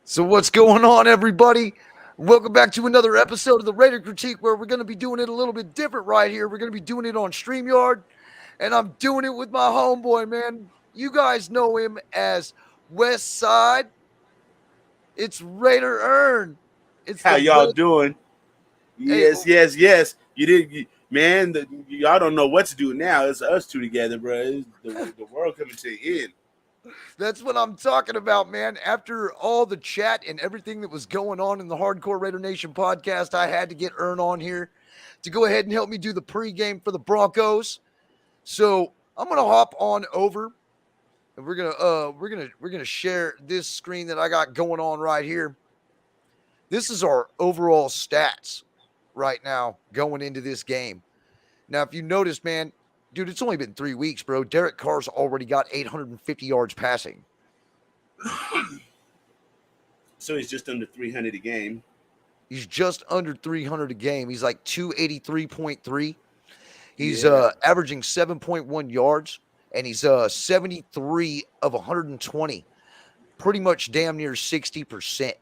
So what's going on, everybody? Welcome back to another episode of the Raider Critique, where we're going to be doing it a little bit different right here. We're going to be doing it on StreamYard, and I'm doing it with my homeboy, man. You guys know him as WESTSIDE. It's Raider Earn. It's How the y'all West. doing? Hey, Yes. Man. Y'all don't know what to do now. It's us two together, bro. The world coming to an end. that's what I'm talking about, man. After all the chat and everything that was going on in the Hardcore Raider Nation podcast, I had to get Earn on here to go ahead and help me do the pregame for the Broncos. So I'm gonna hop on over, and we're gonna share this screen that I got going on right here. This is our overall stats right now going into this game. Now, if you notice, man, dude, it's only been 3 weeks, bro. Derek Carr's already got 850 yards passing. So he's just under 300 a game. He's just under 300 a game. He's like 283.3. He's Yeah. averaging 7.1 yards, and he's 73 of 120, pretty much damn near 60%.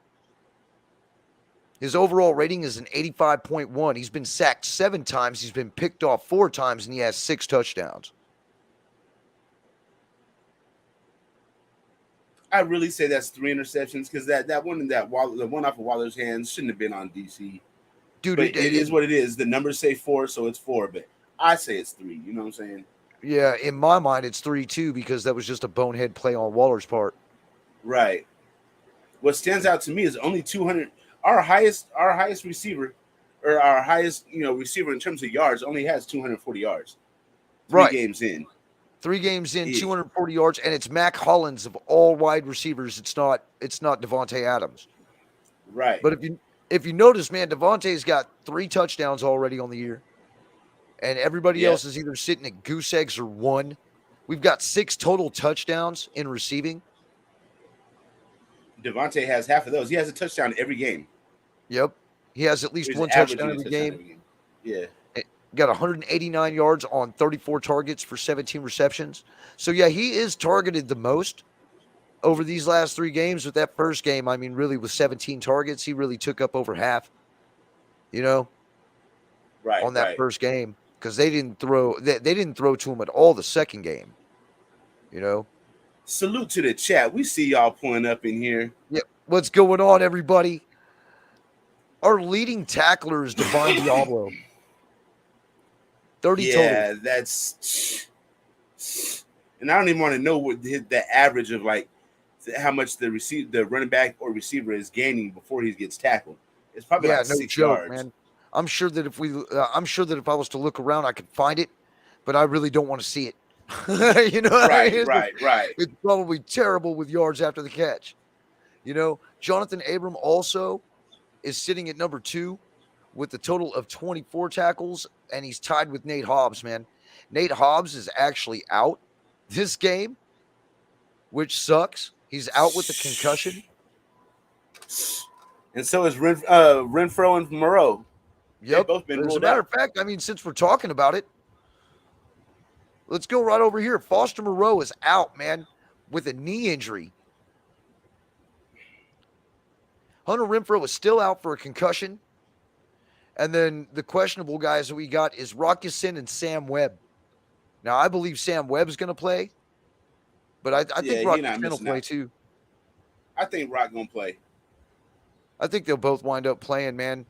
His overall rating is an 85.1. He's been sacked 7 times. He's been picked off 4 times, and he has 6 touchdowns. I really say that's 3 interceptions because that one the one off of Waller's hands shouldn't have been on DC. Dude, But it is what it is. The numbers say 4, so it's 4. But I say it's 3. You know what I'm saying? Yeah, in my mind, it's 3-2 because that was just a bonehead play on Waller's part. Right. What stands out to me is only 200. Our highest receiver, or our highest receiver in terms of yards, only has 240 yards. Three games in. 3 games in, 240 yards, and it's Mac Hollins of all wide receivers. It's not Javonte Adams. Right. But if you notice, man, Devontae's got 3 touchdowns already on the year, and everybody else is either sitting at goose eggs or 1. We've got 6 total touchdowns in receiving. Devontae has half of those. He has a touchdown every game. Yep. He has at least 1 touchdown every game. Yeah. Got 189 yards on 34 targets for 17 receptions. So, yeah, he is targeted the most over these last 3 games. With that first game, I mean, really with 17 targets, he really took up over half, on that first game, because they didn't throw to him at all the second game, Salute to the chat. We see y'all pulling up in here. Yep. What's going on, everybody? Our leading tackler is Devon Diablo. 30 total. Yeah, that's... And I don't even want to know what the average of, like, how much the running back or receiver is gaining before he gets tackled. It's probably like 6 yards. Man. I'm sure that if I was to look around, I could find it, but I really don't want to see it. Right. It's probably terrible with yards after the catch. Jonathan Abram also is sitting at number 2 with a total of 24 tackles, and he's tied with Nate Hobbs, man. Nate Hobbs is actually out this game, which sucks. He's out with a concussion. And so is Renfro and Moreau. Yep. Both been As a ruled matter out. of fact, I mean, since we're talking about it, let's go right over here. Foster Moreau is out, man, with a knee injury. Hunter Renfro is still out for a concussion. And then the questionable guys that we got is Rockison and Sam Webb. Now, I believe Sam Webb's going to play, but I think Rockison will play too. I think Rock going to play. I think they'll both wind up playing, man.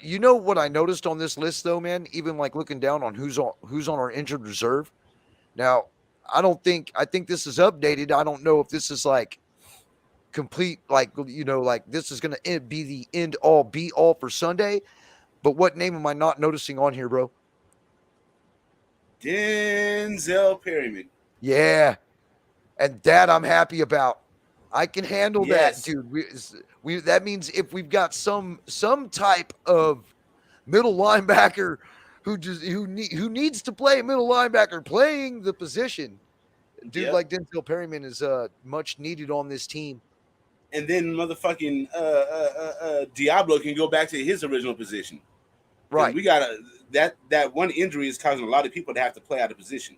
You know what I noticed on this list, though, man? Even like looking down on who's on our injured reserve. Now, I think this is updated. I don't know if this is like complete, like this is going to be the end all be all for Sunday. But what name am I not noticing on here, bro? Denzel Perryman. Yeah, and that I'm happy about. I can handle that, dude. We that means if we've got some type of middle linebacker who needs to play middle linebacker playing the position, dude, like Denzel Perryman is much needed on this team. And then motherfucking Diablo can go back to his original position. Right. We got that one injury is causing a lot of people to have to play out of position.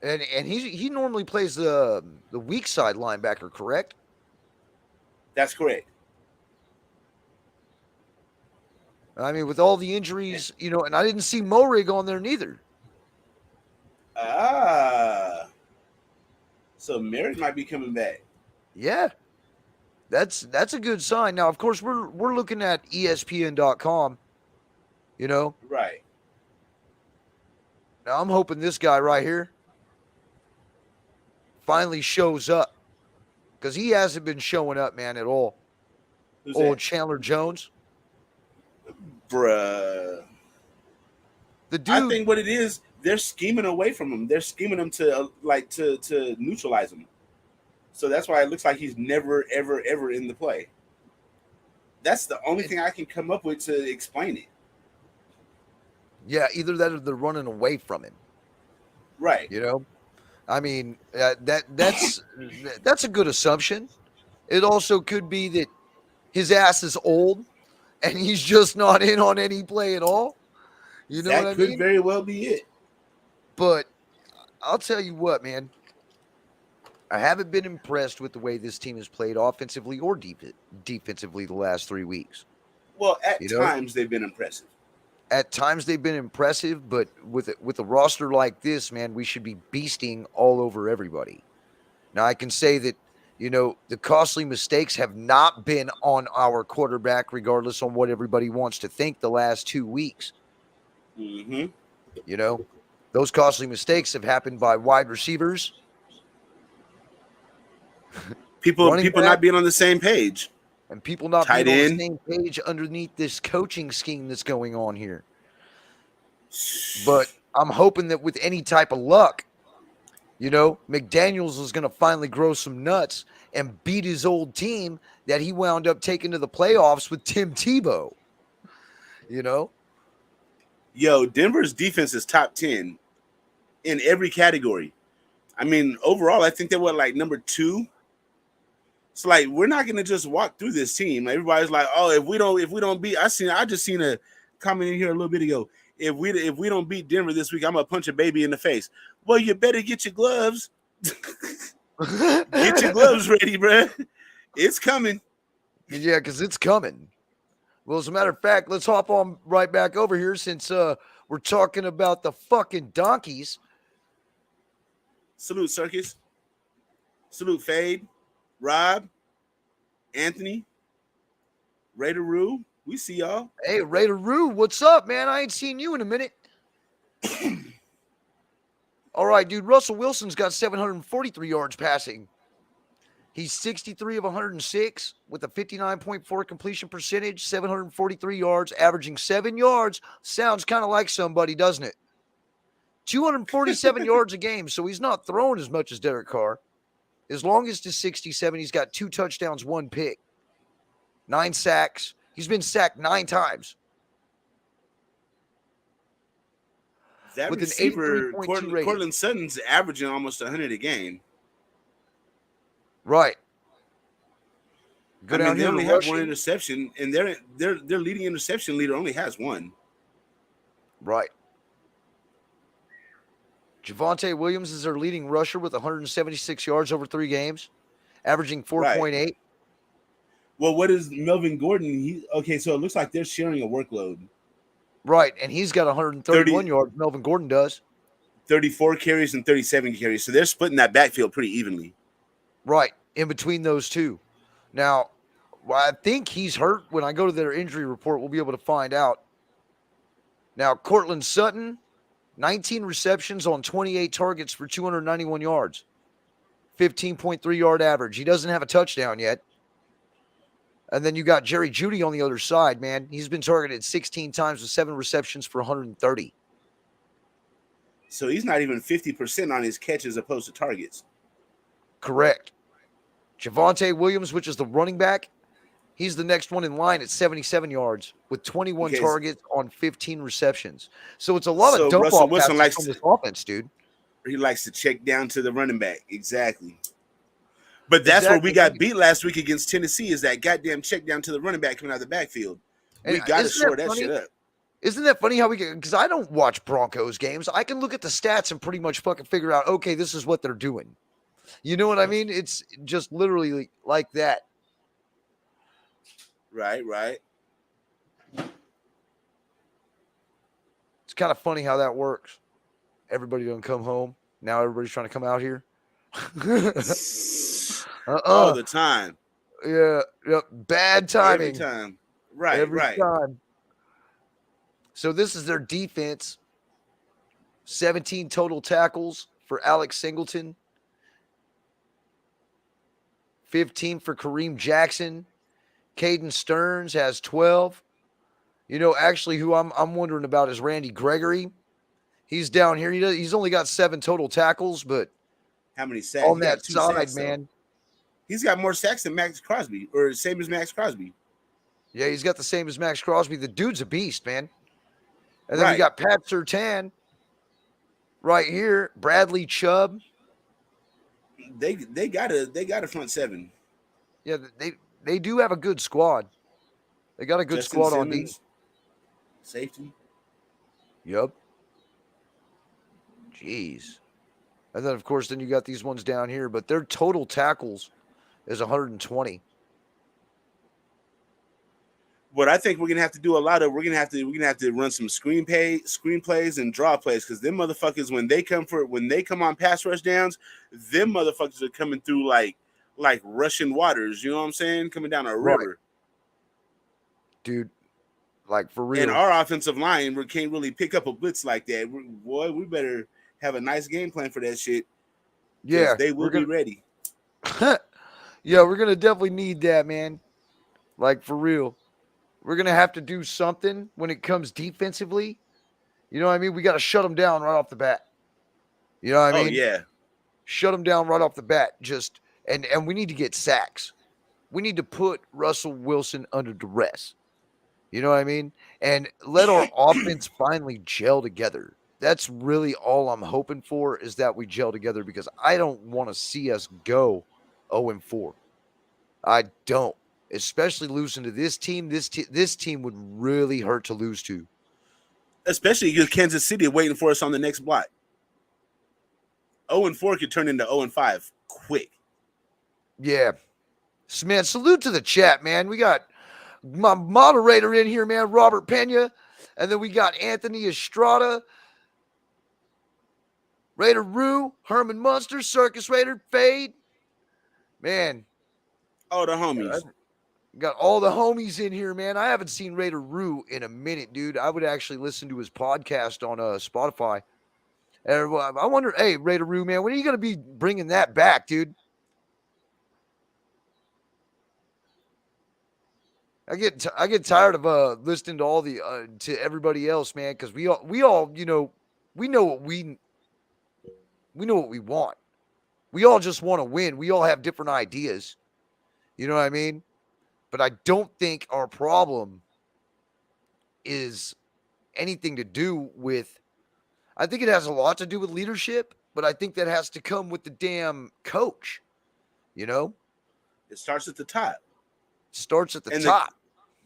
And he normally plays the weak side linebacker, correct? That's correct. I mean, with all the injuries, and I didn't see Morig on there neither. Ah, so Merrick might be coming back. Yeah, that's a good sign. Now, of course, we're looking at ESPN.com. Right. Now I'm hoping this guy right here finally shows up because he hasn't been showing up, man, at all. Who's Old that? Chandler Jones, Bruh. the I dude. think what it is, they're scheming away from him. They're scheming him to to neutralize him. So that's why it looks like he's never, ever, ever in the play. That's the only thing I can come up with to explain it. Yeah, either that or they're running away from him. Right. I mean, that's a good assumption. It also could be that his ass is old and he's just not in on any play at all. You know that what I could mean? very well be it. But I'll tell you what, man. I haven't been impressed with the way this team has played offensively or defensively the last 3 weeks. Well, at times they've been impressive. At times they've been impressive, but with a roster like this, man, we should be beasting all over everybody. Now, I can say that, the costly mistakes have not been on our quarterback, regardless on what everybody wants to think the last 2 weeks. Mm-hmm. Those costly mistakes have happened by wide receivers. People not being on the same page. And people not Tight being end. on the same page underneath this coaching scheme that's going on here. But I'm hoping that with any type of luck, McDaniels is going to finally grow some nuts and beat his old team that he wound up taking to the playoffs with Tim Tebow. Yo, Denver's defense is top 10 in every category. I mean, overall, I think they were like number 2. It's like we're not gonna just walk through this team. Everybody's like, oh, if we don't beat, I just seen a comment in here a little bit ago. If we don't beat Denver this week, I'm gonna punch a baby in the face. Well, you better get your gloves. Get your gloves ready, bro. It's coming. Yeah, because it's coming. Well, as a matter of fact, let's hop on right back over here since we're talking about the fucking donkeys. Salute, Circus. Salute, Fade. Rob, Anthony, Raider Roo, we see y'all. Hey, Raider Roo, what's up, man? I ain't seen you in a minute. All right, dude. Russell Wilson's got 743 yards passing. He's 63 of 106 with a 59.4 completion percentage, 743 yards, averaging 7 yards. Sounds kind of like somebody, doesn't it? 247 yards a game, so he's not throwing as much as Derek Carr. His longest is 67. He's got 2 touchdowns, 1 pick, 9 sacks. He's been sacked 9 times. That with receiver, an 83.2 rating. Cortland Sutton's averaging almost 100 a game. Right. They only have 1 interception, and their leading interception leader only has 1. Right. Javonte Williams is their leading rusher with 176 yards over 3 games, averaging 4.8. Right. Well, what is Melvin Gordon? So it looks like they're sharing a workload. Right, and he's got 131 yards. Melvin Gordon does. 34 carries and 37 carries. So they're splitting that backfield pretty evenly. Right, in between those two. Now, I think he's hurt. When I go to their injury report, we'll be able to find out. Now, Cortland Sutton, 19 receptions on 28 targets for 291 yards, 15.3 yard average. He doesn't have a touchdown yet. And then you got Jerry Jeudy on the other side, man. He's been targeted 16 times with 7 receptions for 130. So he's not even 50% on his catches opposed to targets. Correct. Javonte Williams, which is the running back, he's the next one in line at 77 yards with 21 targets on 15 receptions. So it's a lot of dump off passes from this offense, dude. He likes to check down to the running back. Exactly. But that's where we got beat last week against Tennessee, is that goddamn check down to the running back coming out of the backfield. We got to shore that shit up. Isn't that funny how we get – because I don't watch Broncos games. I can look at the stats and pretty much fucking figure out, okay, this is what they're doing. You know what I mean? It's just literally like that. Right. It's kind of funny how that works. Everybody doesn't come home. Now everybody's trying to come out here. All the time. Yeah. Yep. Bad timing. Every time. Right. Every time. So this is their defense. 17 total tackles for Alex Singleton. 15 for Kareem Jackson. Caden Stearns has 12. You know, actually, who I'm wondering about is Randy Gregory. He's down here. He's only got 7 total tackles, but how many sacks? On that side, sacks, man. He's got more sacks than Max Crosby, or same as Max Crosby. Yeah, he's got the same as Max Crosby. The dude's a beast, man. And then we got Pat Surtain right here. Bradley Chubb. They got a front 7. Yeah, they do have a good squad. They got a good Justin squad Simmons, on D. Safety. Yep. Jeez. And then, of course, then you got these ones down here, but their total tackles is 120. What I think we're gonna have to do we're gonna have to run some screenplays and draw plays, because them motherfuckers, when they come on pass rush downs, them motherfuckers are coming through like Russian waters. You know what I'm saying? Coming down a river, dude. Like, for real. And our offensive line, we can't really pick up a blitz like that. We better have a nice game plan for that shit. Yeah, they will be ready. Yeah, we're gonna definitely need that, man. Like, for real. We're going to have to do something when it comes defensively. You know what I mean? We got to shut them down right off the bat. You know what I mean? Oh, yeah. Shut them down right off the bat. And we need to get sacks. We need to put Russell Wilson under duress. You know what I mean? And let our offense finally gel together. That's really all I'm hoping for, is that we gel together, because I don't want to see us go 0-4. I don't. Especially losing to this team. This team would really hurt to lose to. Especially because Kansas City waiting for us on the next block. 0-4 could turn into 0-5 quick. Yeah. Man, salute to the chat, man. We got my moderator in here, man, Robert Pena. And then we got Anthony Estrada, Raider Rue, Herman Munster, Circus Raider, Fade. Man. Oh, the homies. Got all the homies in here, man. I haven't seen Raider Rue in a minute, dude. I would actually listen to his podcast on Spotify. And I wonder, hey, Raider Rue, man, when are you going to be bringing that back, dude? I get tired of listening to all the to everybody else, man, because we all you know, we know what we want. We all just want to win. We all have different ideas. You know what I mean? But I don't think our problem is anything to do with, I think it has a lot to do with leadership, but I think that has to come with the damn coach, you know? It starts at the top. Starts at the top.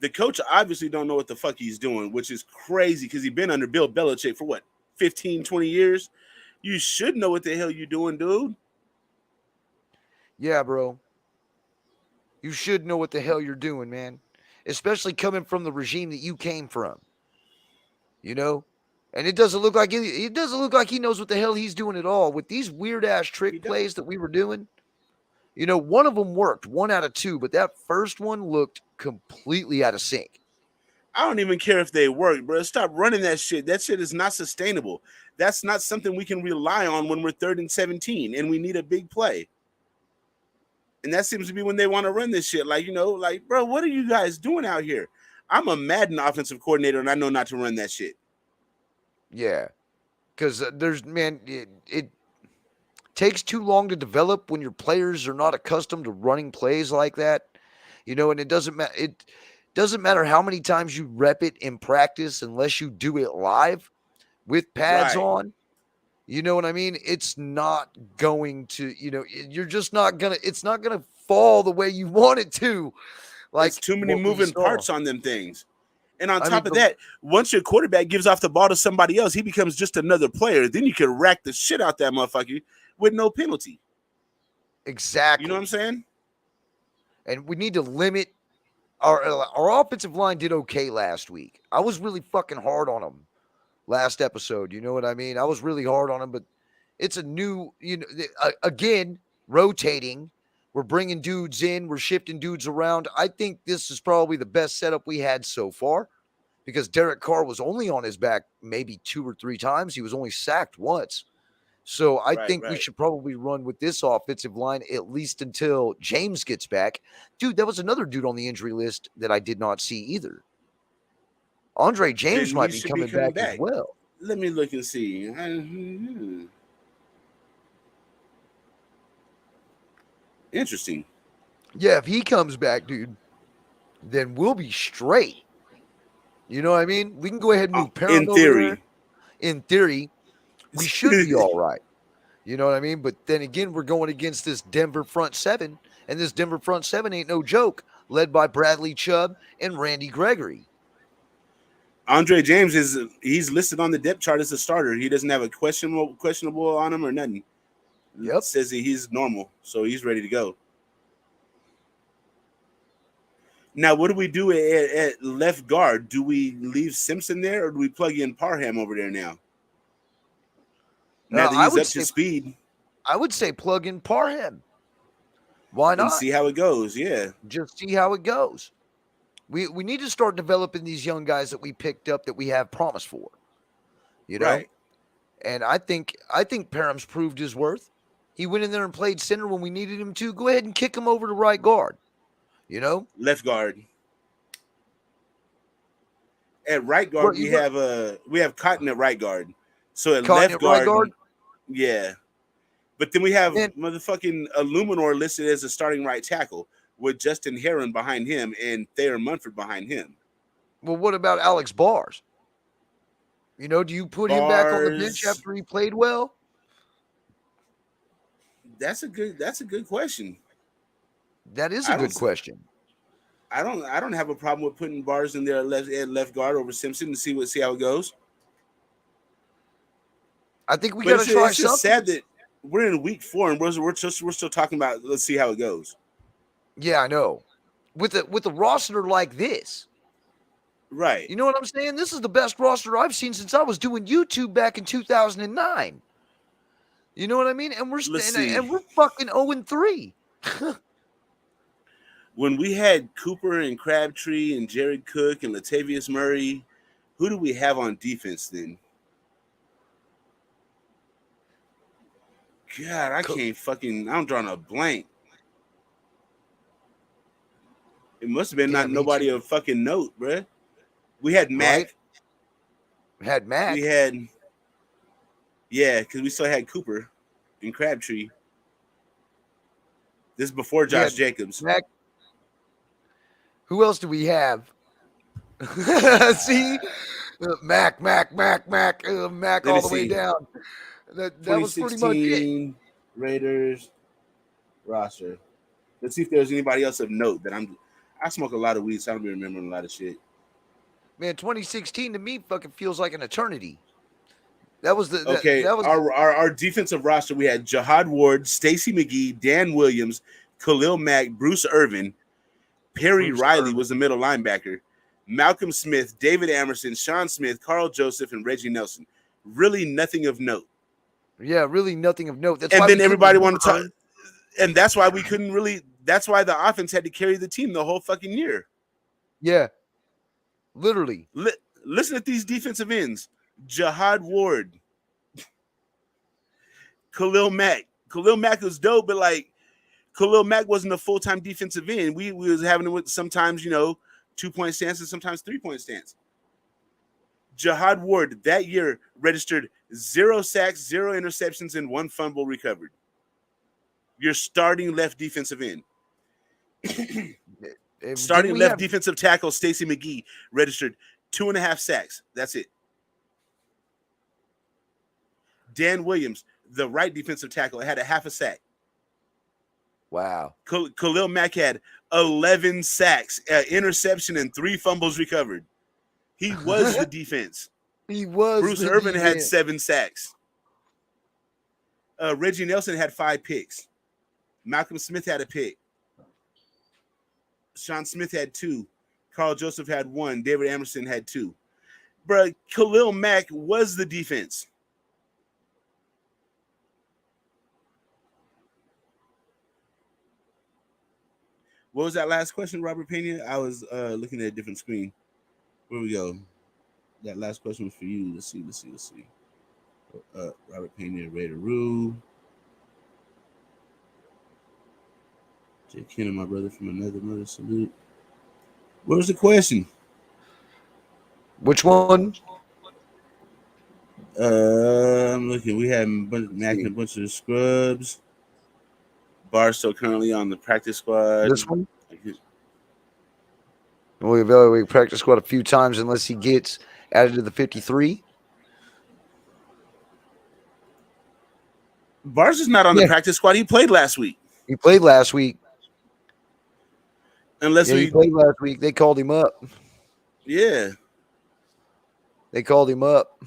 The coach obviously don't know what the fuck he's doing, which is crazy, because he's been under Bill Belichick for 15, 20 years? You should know what the hell you're doing, dude. Yeah, bro. You should know what the hell you're doing, man. Especially coming from the regime that you came from. You know? And it doesn't look like he knows what the hell he's doing at all. With these weird ass trick plays that we were doing. You know, one of them worked, 1 out of 2, but that first one looked completely out of sync. I don't even care if they work, bro. Stop running that shit. That shit is not sustainable. That's not something we can rely on when we're 3rd and 17 and we need a big play. And that seems to be when they want to run this shit. Like, you know, like, bro, what are you guys doing out here? I'm a Madden offensive coordinator, and I know not to run that shit. Yeah. Because it takes too long to develop when your players are not accustomed to running plays like that. You know, and it doesn't matter how many times you rep it in practice unless you do it live with pads on. You know what I mean? It's not going to, you know, it's not going to fall the way you want it to. Like, it's too many moving parts on them things. And on top of that, once your quarterback gives off the ball to somebody else, he becomes just another player. Then you can rack the shit out that motherfucker with no penalty. Exactly. You know what I'm saying? And we need to limit our offensive line did okay last week. I was really fucking hard on them last episode. You know what I mean? I was really hard on them, but it's a new, again, rotating. We're bringing dudes in. We're shifting dudes around. I think this is probably the best setup we had so far because Derek Carr was only on his back maybe 2 or 3 times. He was only sacked once. So I think we should probably run with this offensive line at least until James gets back. Dude, that was another dude on the injury list that I did not see either. Andre James might be coming back as well. Let me look and see. Interesting. Yeah, if he comes back, dude, then we'll be straight. You know what I mean? We can go ahead and move Parham over there. In theory, we should be all right. You know what I mean? But then again, we're going against this Denver front seven, and this Denver front seven ain't no joke, led by Bradley Chubb and Randy Gregory. Andre James he's listed on the depth chart as a starter. He doesn't have a questionable on him or nothing. Yep. It says he's normal, so he's ready to go. Now, what do we do at left guard? Do we leave Simpson there, or do we plug in Parham over there now? Now that he's up to speed. I would say plug in Parham. Why not? And see how it goes, yeah. Just see how it goes. We need to start developing these young guys that we picked up that we have promise for. You know? Right. And I think Parham's proved his worth. He went in there and played center when we needed him to. Go ahead and kick him over to right guard. You know? Left guard. At right guard, we have Cotton at right guard. So at left guard, right guard, yeah. But then we have motherfucking Illuminor listed as a starting right tackle with Justin Heron behind him and Thayer Munford behind him. Well, what about Alex Bars? You know, do you put him back on the bench after he played well? That's a good question. That is a good question. I don't have a problem with putting Bars in there at left guard over Simpson and see how it goes. I think we got to try something. It's just sad that we're in week 4 and we're still talking about let's see how it goes. Yeah, I know. With a roster like this. Right. You know what I'm saying? This is the best roster I've seen since I was doing YouTube back in 2009. You know what I mean? And we're fucking 0-3. When we had Cooper and Crabtree and Jared Cook and Latavius Murray, who do we have on defense then? God, I'm drawing a blank. It must have been nobody of fucking note, bruh. We had Mac. Right. Because we still had Cooper and Crabtree. This is before Josh Jacobs. Mac. Who else do we have? See? Mac all the way down. That was pretty much it. Raiders roster. Let's see if there's anybody else of note that I smoke a lot of weed, so I don't be remembering a lot of shit. Man, 2016 to me fucking feels like an eternity. That was our defensive roster. We had Jahad Ward, Stacy McGee, Dan Williams, Khalil Mack, Bruce Irvin, Perry Riley was the middle linebacker, Malcolm Smith, David Amerson, Sean Smith, Carl Joseph, and Reggie Nelson. Really nothing of note. Yeah, really nothing of note. And then everybody wanted to talk. And that's why we couldn't really – that's why the offense had to carry the team the whole fucking year. Yeah. Literally. Listen at these defensive ends. Jahad Ward. Khalil Mack. Khalil Mack was dope, but like Khalil Mack wasn't a full-time defensive end. We was having it with sometimes, 2-point stance and sometimes 3-point stance. Jahad Ward that year registered 0 sacks, 0 interceptions, and 1 fumble recovered. Your starting left defensive end. Starting left defensive tackle Stacy McGee registered 2.5 sacks. That's it. Dan Williams, the right defensive tackle, had a 0.5 sack. Wow. Khalil Mack had 11 sacks, interception, and 3 fumbles recovered. He was the defense. He was. Bruce Irvin had 7 sacks. Reggie Nelson had 5 picks. Malcolm Smith had a pick. Sean Smith had 2. Carl Joseph had 1. David Amerson had 2. Bro, Khalil Mack was the defense. What was that last question, Robert Pena? I was looking at a different screen. Where we go? That last question was for you. Let's see. Robert Pena, Raider Rue. Jay Kenner, my brother from another mother, salute. What was the question? Which one? I'm looking. We had Mac and a bunch of scrubs. Barstow currently on the practice squad. This one? We evaluate practice squad a few times unless he gets added to the 53. Bars is not on the practice squad. He played last week. He played last week. He played last week. They called him up. Yeah. They called him up.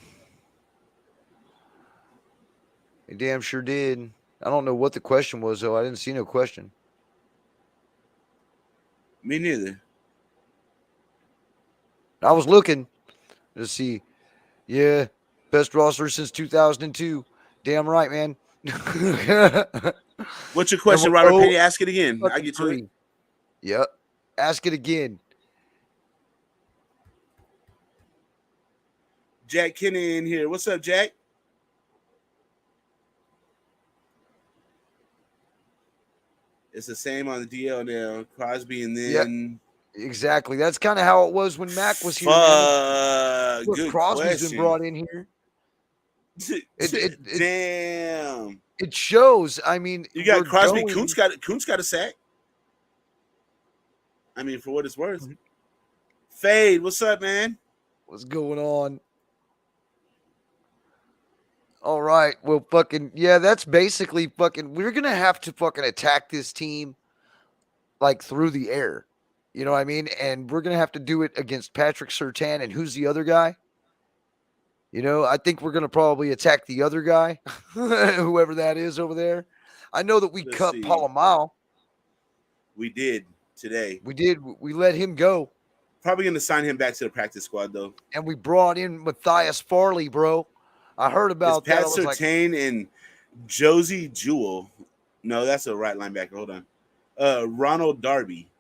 They damn sure did. I don't know what the question was, though. I didn't see no question. Me neither. I was looking to see. Yeah, best roster since 2002. Damn right, man. What's your question, Robert Penny? Ask it again. I get to it. Yep. Ask it again. Jack Kinney in here. What's up, Jack? It's the same on the DL now. Crosby and then... Yep. Exactly. That's kind of how it was when Mac was here. Good Crosby's question. been brought in here. Damn. It shows. I mean, you got Crosby. Kuntz got a sack. I mean, for what it's worth. Mm-hmm. Fade, what's up, man? What's going on? All right. Well, that's basically we're going to have to attack this team like through the air. You know what I mean? And we're going to have to do it against Patrick Surtain. And who's the other guy? You know, I think we're going to probably attack the other guy, whoever that is over there. I know that we cut Palomau. We did today. We did. We let him go. Probably going to sign him back to the practice squad, though. And we brought in Matthias Farley, bro. I heard about that. Pat Surtain and Josie Jewell. No, that's a right linebacker. Hold on. Ronald Darby.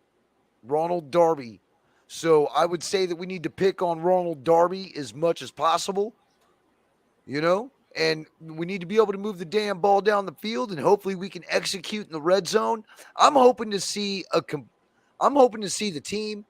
So I would say that we need to pick on Ronald Darby as much as possible, you know, and we need to be able to move the damn ball down the field, and hopefully we can execute in the red zone. I'm hoping to see the team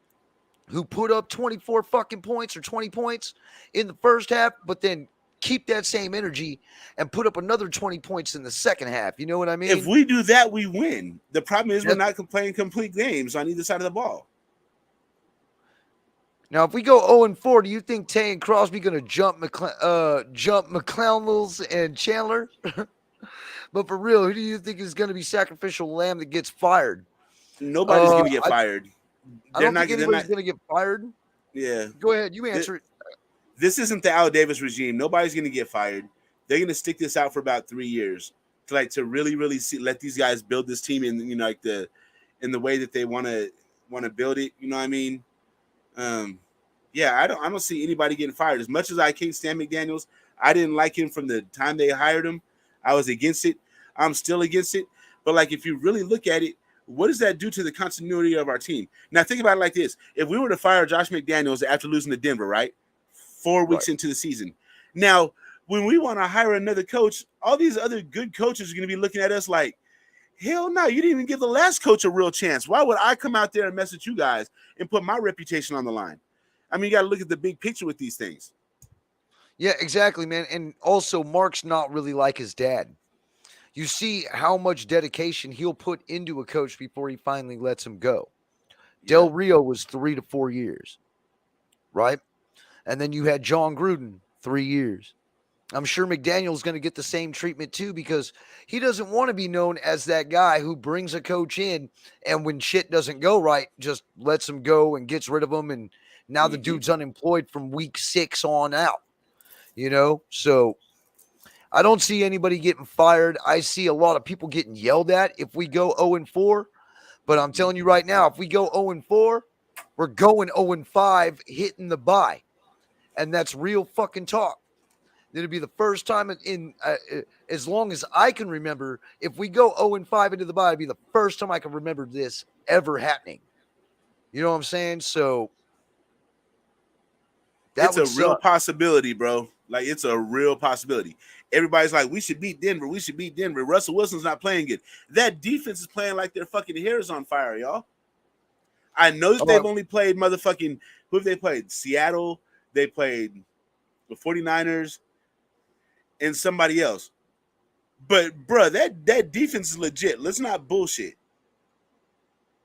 who put up 24 fucking points or 20 points in the first half, but then keep that same energy and put up another 20 points in the second half. You know what I mean? If we do that, we win. The problem is we're not playing complete games on either side of the ball. Now, if we go 0-4, do you think Tay and Crosby going to jump McClownels and Chandler? But for real, who do you think is going to be sacrificial lamb that gets fired? Nobody's going to get fired. I don't think anybody's going to get fired. Yeah. Go ahead. You answer it. This isn't the Al Davis regime. Nobody's going to get fired. They're going to stick this out for about 3 years to really, really let these guys build this team in, you know, like in the way that they want to build it. You know what I mean? I don't see anybody getting fired. As much as I can't stand McDaniels, I didn't like him from the time they hired him. I was against it. I'm still against it. But like, if you really look at it, what does that do to the continuity of our team? Now think about it like this: if we were to fire Josh McDaniels after losing to Denver, right, 4 weeks into the season, now when we want to hire another coach, all these other good coaches are going to be looking at us like, hell no, you didn't even give the last coach a real chance. Why would I come out there and mess with you guys and put my reputation on the line? I mean, you got to look at the big picture with these things. Yeah, exactly, man. And also, Mark's not really like his dad. You see how much dedication he'll put into a coach before he finally lets him go. Yeah. Del Rio was 3 to 4 years, right? And then you had John Gruden, 3 years. I'm sure McDaniel's going to get the same treatment too, because he doesn't want to be known as that guy who brings a coach in and when shit doesn't go right, just lets him go and gets rid of him. And now the dude's unemployed from week 6 on out, you know? So I don't see anybody getting fired. I see a lot of people getting yelled at if we go 0-4. But I'm telling you right now, if we go 0-4, We're going 0-5, hitting the bye. And that's real fucking talk. It'll be the first time in as long as I can remember. If we go 0-5 into the bye, it'll be the first time I can remember this ever happening. You know what I'm saying? So it's a real possibility, bro. Like, it's a real possibility. Everybody's like, we should beat Denver. We should beat Denver. Russell Wilson's not playing good. That defense is playing like their fucking hair is on fire, y'all. I know that they've only played motherfucking, who have they played? Seattle. They played the 49ers and somebody else. But, bro, that defense is legit. Let's not bullshit.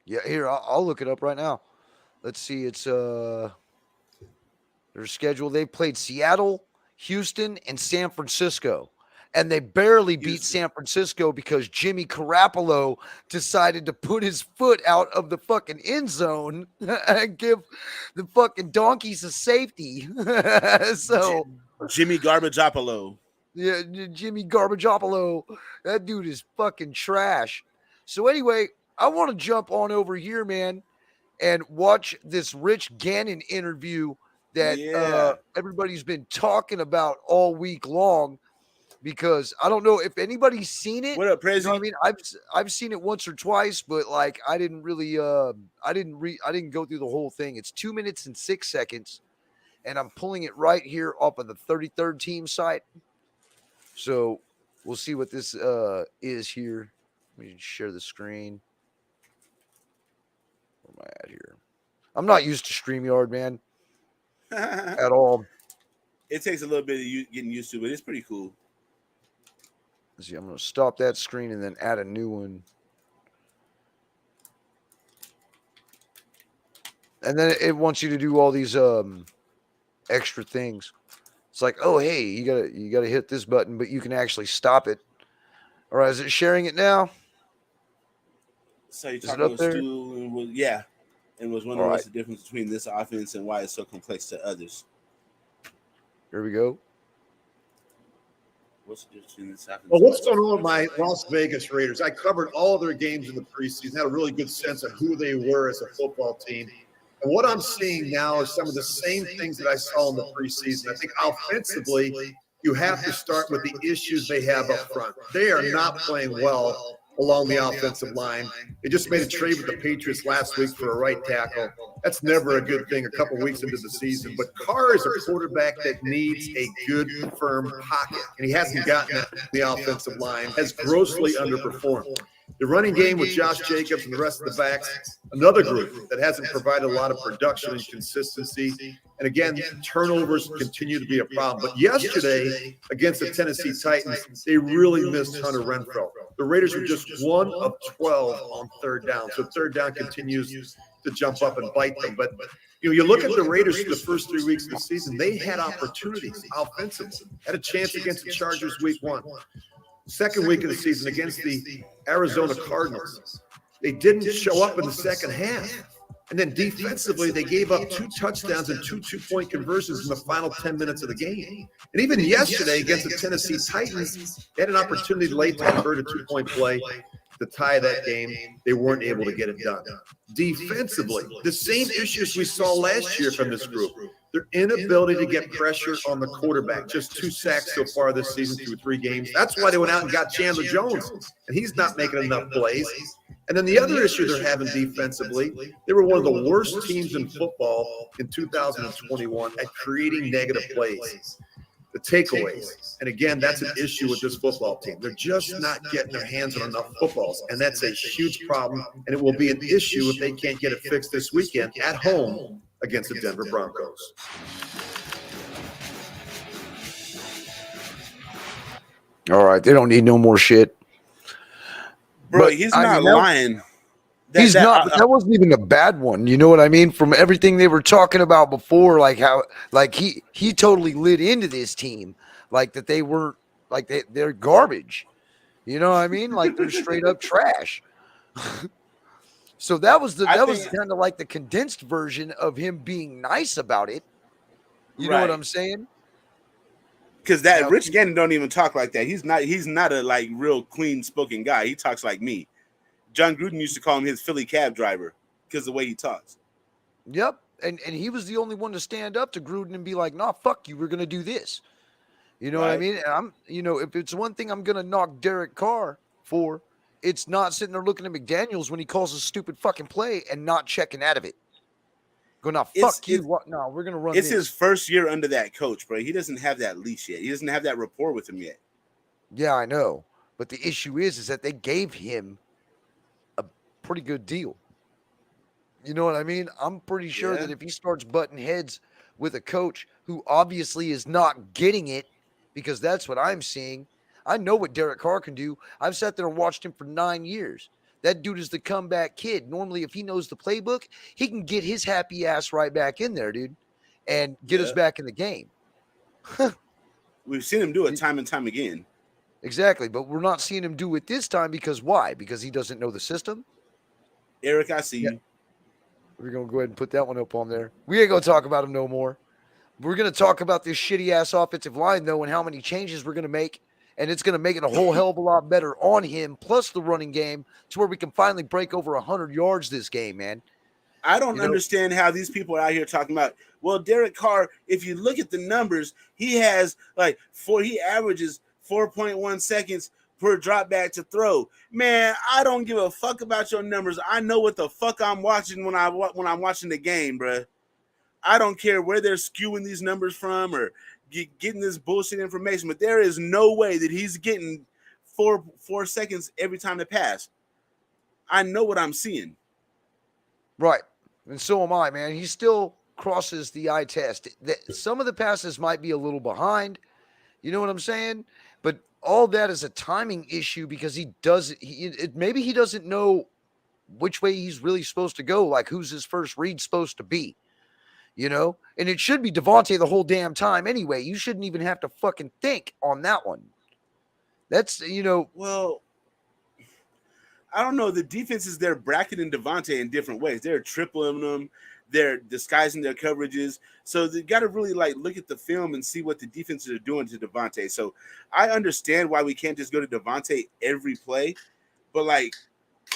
Yeah, here, I'll look it up right now. Let's see. It's their schedule. They played Seattle, Houston, and San Francisco. And they barely beat San Francisco because Jimmy Garoppolo decided to put his foot out of the fucking end zone and give the fucking donkeys a safety. So Jimmy Garbageopolo. Yeah, Jimmy Garbageopolo. That dude is fucking trash. So anyway, I want to jump on over here, man, and watch this Rich Gannon interview that everybody's been talking about all week long. Because I don't know if anybody's seen it. What up, Prezi? You know what I mean, I've seen it once or twice, but like I didn't really I didn't go through the whole thing. It's 2 minutes and 6 seconds, and I'm pulling it right here off of the 33rd team site. So we'll see what this is here. Let me share the screen. Where am I at here? I'm not used to StreamYard, man, at all. It takes a little bit of getting used to, but it's pretty cool. Let's see, I'm going to stop that screen and then add a new one. And then it wants you to do all these extra things. It's like, oh, hey, you gotta hit this button, but you can actually stop it. All right, is it sharing it now? So you're talking about Stu, and was wondering what's the difference between this offense and why it's so complex to others. Here we go. What's the difference between this offense? Well, what's going on with my Las Vegas Raiders? I covered all of their games in the preseason, had a really good sense of who they were as a football team. And what I'm seeing now is some of the same things that I saw in the preseason. I think offensively, you have to start with the issues they have up front. They are not playing well along the offensive line. They just made a trade with the Patriots last week for a right tackle. That's never a good thing a couple weeks into the season. But Carr is a quarterback that needs a good, firm pocket, and he hasn't gotten that in the offensive line, has grossly underperformed. The running game with Josh Jacobs and the rest of the backs, another group that hasn't provided a lot of production and consistency. And again, turnovers continue to be a problem. But yesterday, against the Tennessee Titans, they really missed Hunter Renfrow. The Raiders were just 1 of 12 on third down. So third down continues to jump up and bite them. But you look at the Raiders for the first 3 weeks of the season, they had opportunities offensively. Had a chance against the Chargers week 1. Second week of the season against the Arizona Cardinals, they didn't show up in the second half. And then defensively, they gave up 2 touchdowns and 2 two-point conversions in the final 10 minutes of the game. And even yesterday against the Tennessee Titans, they had an opportunity late to convert a 2-point play to tie that game. They weren't able to get it done. Defensively, the same issues we saw last year from this group. Their inability to get pressure on the quarterback. Just 2 sacks so far this season through 3 games. That's why they went out and got Chandler Jones, and he's not making enough plays. And then the other issue they're having defensively, they were one of the worst teams in football in 2021 at creating negative plays. The takeaways. And again, that's an issue with this football team. They're just not getting their hands on enough footballs, and that's a huge problem, and it will be an issue if they can't get it fixed this weekend at home against the Denver Broncos. All right, they don't need no more shit. Bro, he's not lying. He's not. But that wasn't even a bad one. You know what I mean? From everything they were talking about before, like how, like he totally lit into this team, like that they weren't, like they're garbage. You know what I mean? Like they're straight up trash. So that was kind of like the condensed version of him being nice about it. You know what I'm saying? Because Rich Gannon don't even talk like that. He's not a like real clean spoken guy. He talks like me. John Gruden used to call him his Philly cab driver because of the way he talks. Yep. And he was the only one to stand up to Gruden and be like, nah, fuck you. We're going to do this. You know what I mean? And if it's one thing I'm going to knock Derek Carr for, it's not sitting there looking at McDaniels when he calls a stupid fucking play and not checking out of it. Go, now, fuck you. What? No, we're going to run It's this. his first year under that coach, bro. He doesn't have that leash yet. He doesn't have that rapport with him yet. Yeah, I know. But the issue is that they gave him a pretty good deal. You know what I mean? I'm pretty sure that if he starts butting heads with a coach who obviously is not getting it, because that's what I'm seeing. I know what Derek Carr can do. I've sat there and watched him for 9 years. That dude is the comeback kid. Normally, if he knows the playbook, he can get his happy ass right back in there, dude, and get us back in the game. We've seen him do it time and time again. Exactly, but we're not seeing him do it this time because why? Because he doesn't know the system? Eric, I see you. We're going to go ahead and put that one up on there. We ain't going to talk about him no more. We're going to talk about this shitty-ass offensive line, though, and how many changes we're going to make, and it's going to make it a whole hell of a lot better on him, plus the running game, to where we can finally break over 100 yards this game, man. I don't understand how these people are out here talking about, well, Derek Carr, if you look at the numbers, he has, he averages 4.1 seconds per drop back to throw. Man, I don't give a fuck about your numbers. I know what the fuck I'm watching when I'm watching the game, bruh. I don't care where they're skewing these numbers from or getting this bullshit information, but there is no way that he's getting four seconds every time they pass. I know what I'm seeing. Right. And so am I, man. He still crosses the eye test. Some of the passes might be a little behind. You know what I'm saying? But all that is a timing issue because maybe he doesn't know which way he's really supposed to go, like who's his first read supposed to be. And it should be Javonte the whole damn time anyway. You shouldn't even have to fucking think on that one. That's, Well, I don't know. The defenses, they're bracketing Javonte in different ways. They're tripling them. They're disguising their coverages. So they got to really look at the film and see what the defenses are doing to Javonte. So I understand why we can't just go to Javonte every play. But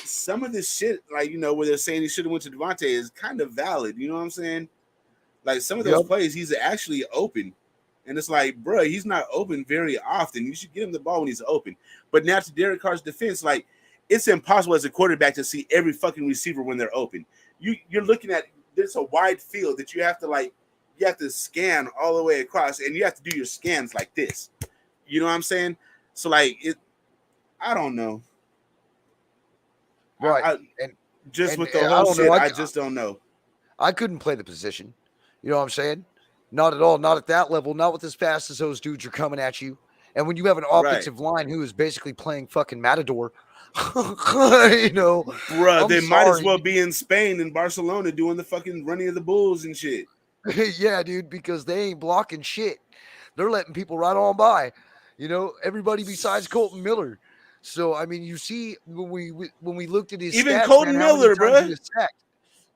some of this shit, where they're saying he should have went to Javonte is kind of valid. You know what I'm saying? Some of those plays, he's actually open. And it's bro, he's not open very often. You should get him the ball when he's open. But now to Derek Carr's defense, it's impossible as a quarterback to see every fucking receiver when they're open. You're looking at, there's a wide field that you have to scan all the way across, and you have to do your scans like this. You know what I'm saying? So I don't know. Right. With the whole shit, I just don't know. I couldn't play the position. You know what I'm saying? Not at all. Not at that level. Not with as fast as those dudes are coming at you. And when you have an offensive line who is basically playing fucking Matador, Bruh, they might as well be in Spain and Barcelona doing the fucking running of the bulls and shit. Yeah, dude, because they ain't blocking shit. They're letting people right on by. Everybody besides Colton Miller. So I mean, you see when we looked at his even stats, Colton Miller, bro.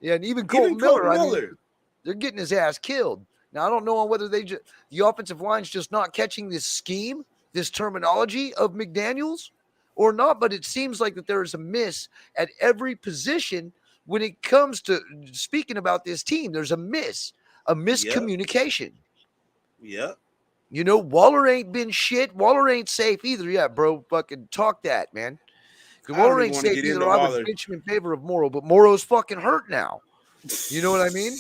Yeah, and even Colton Miller. I mean, they're getting his ass killed. Now I don't know on whether the offensive line's just not catching this scheme, this terminology of McDaniels, or not. But it seems like that there is a miss at every position when it comes to speaking about this team. There's a miscommunication. Yep. Waller ain't been shit. Waller ain't safe either. Yeah, bro. Fucking talk that, man. Waller ain't safe either. I would pitch him in favor of Morrow, but Morrow's fucking hurt now. You know what I mean?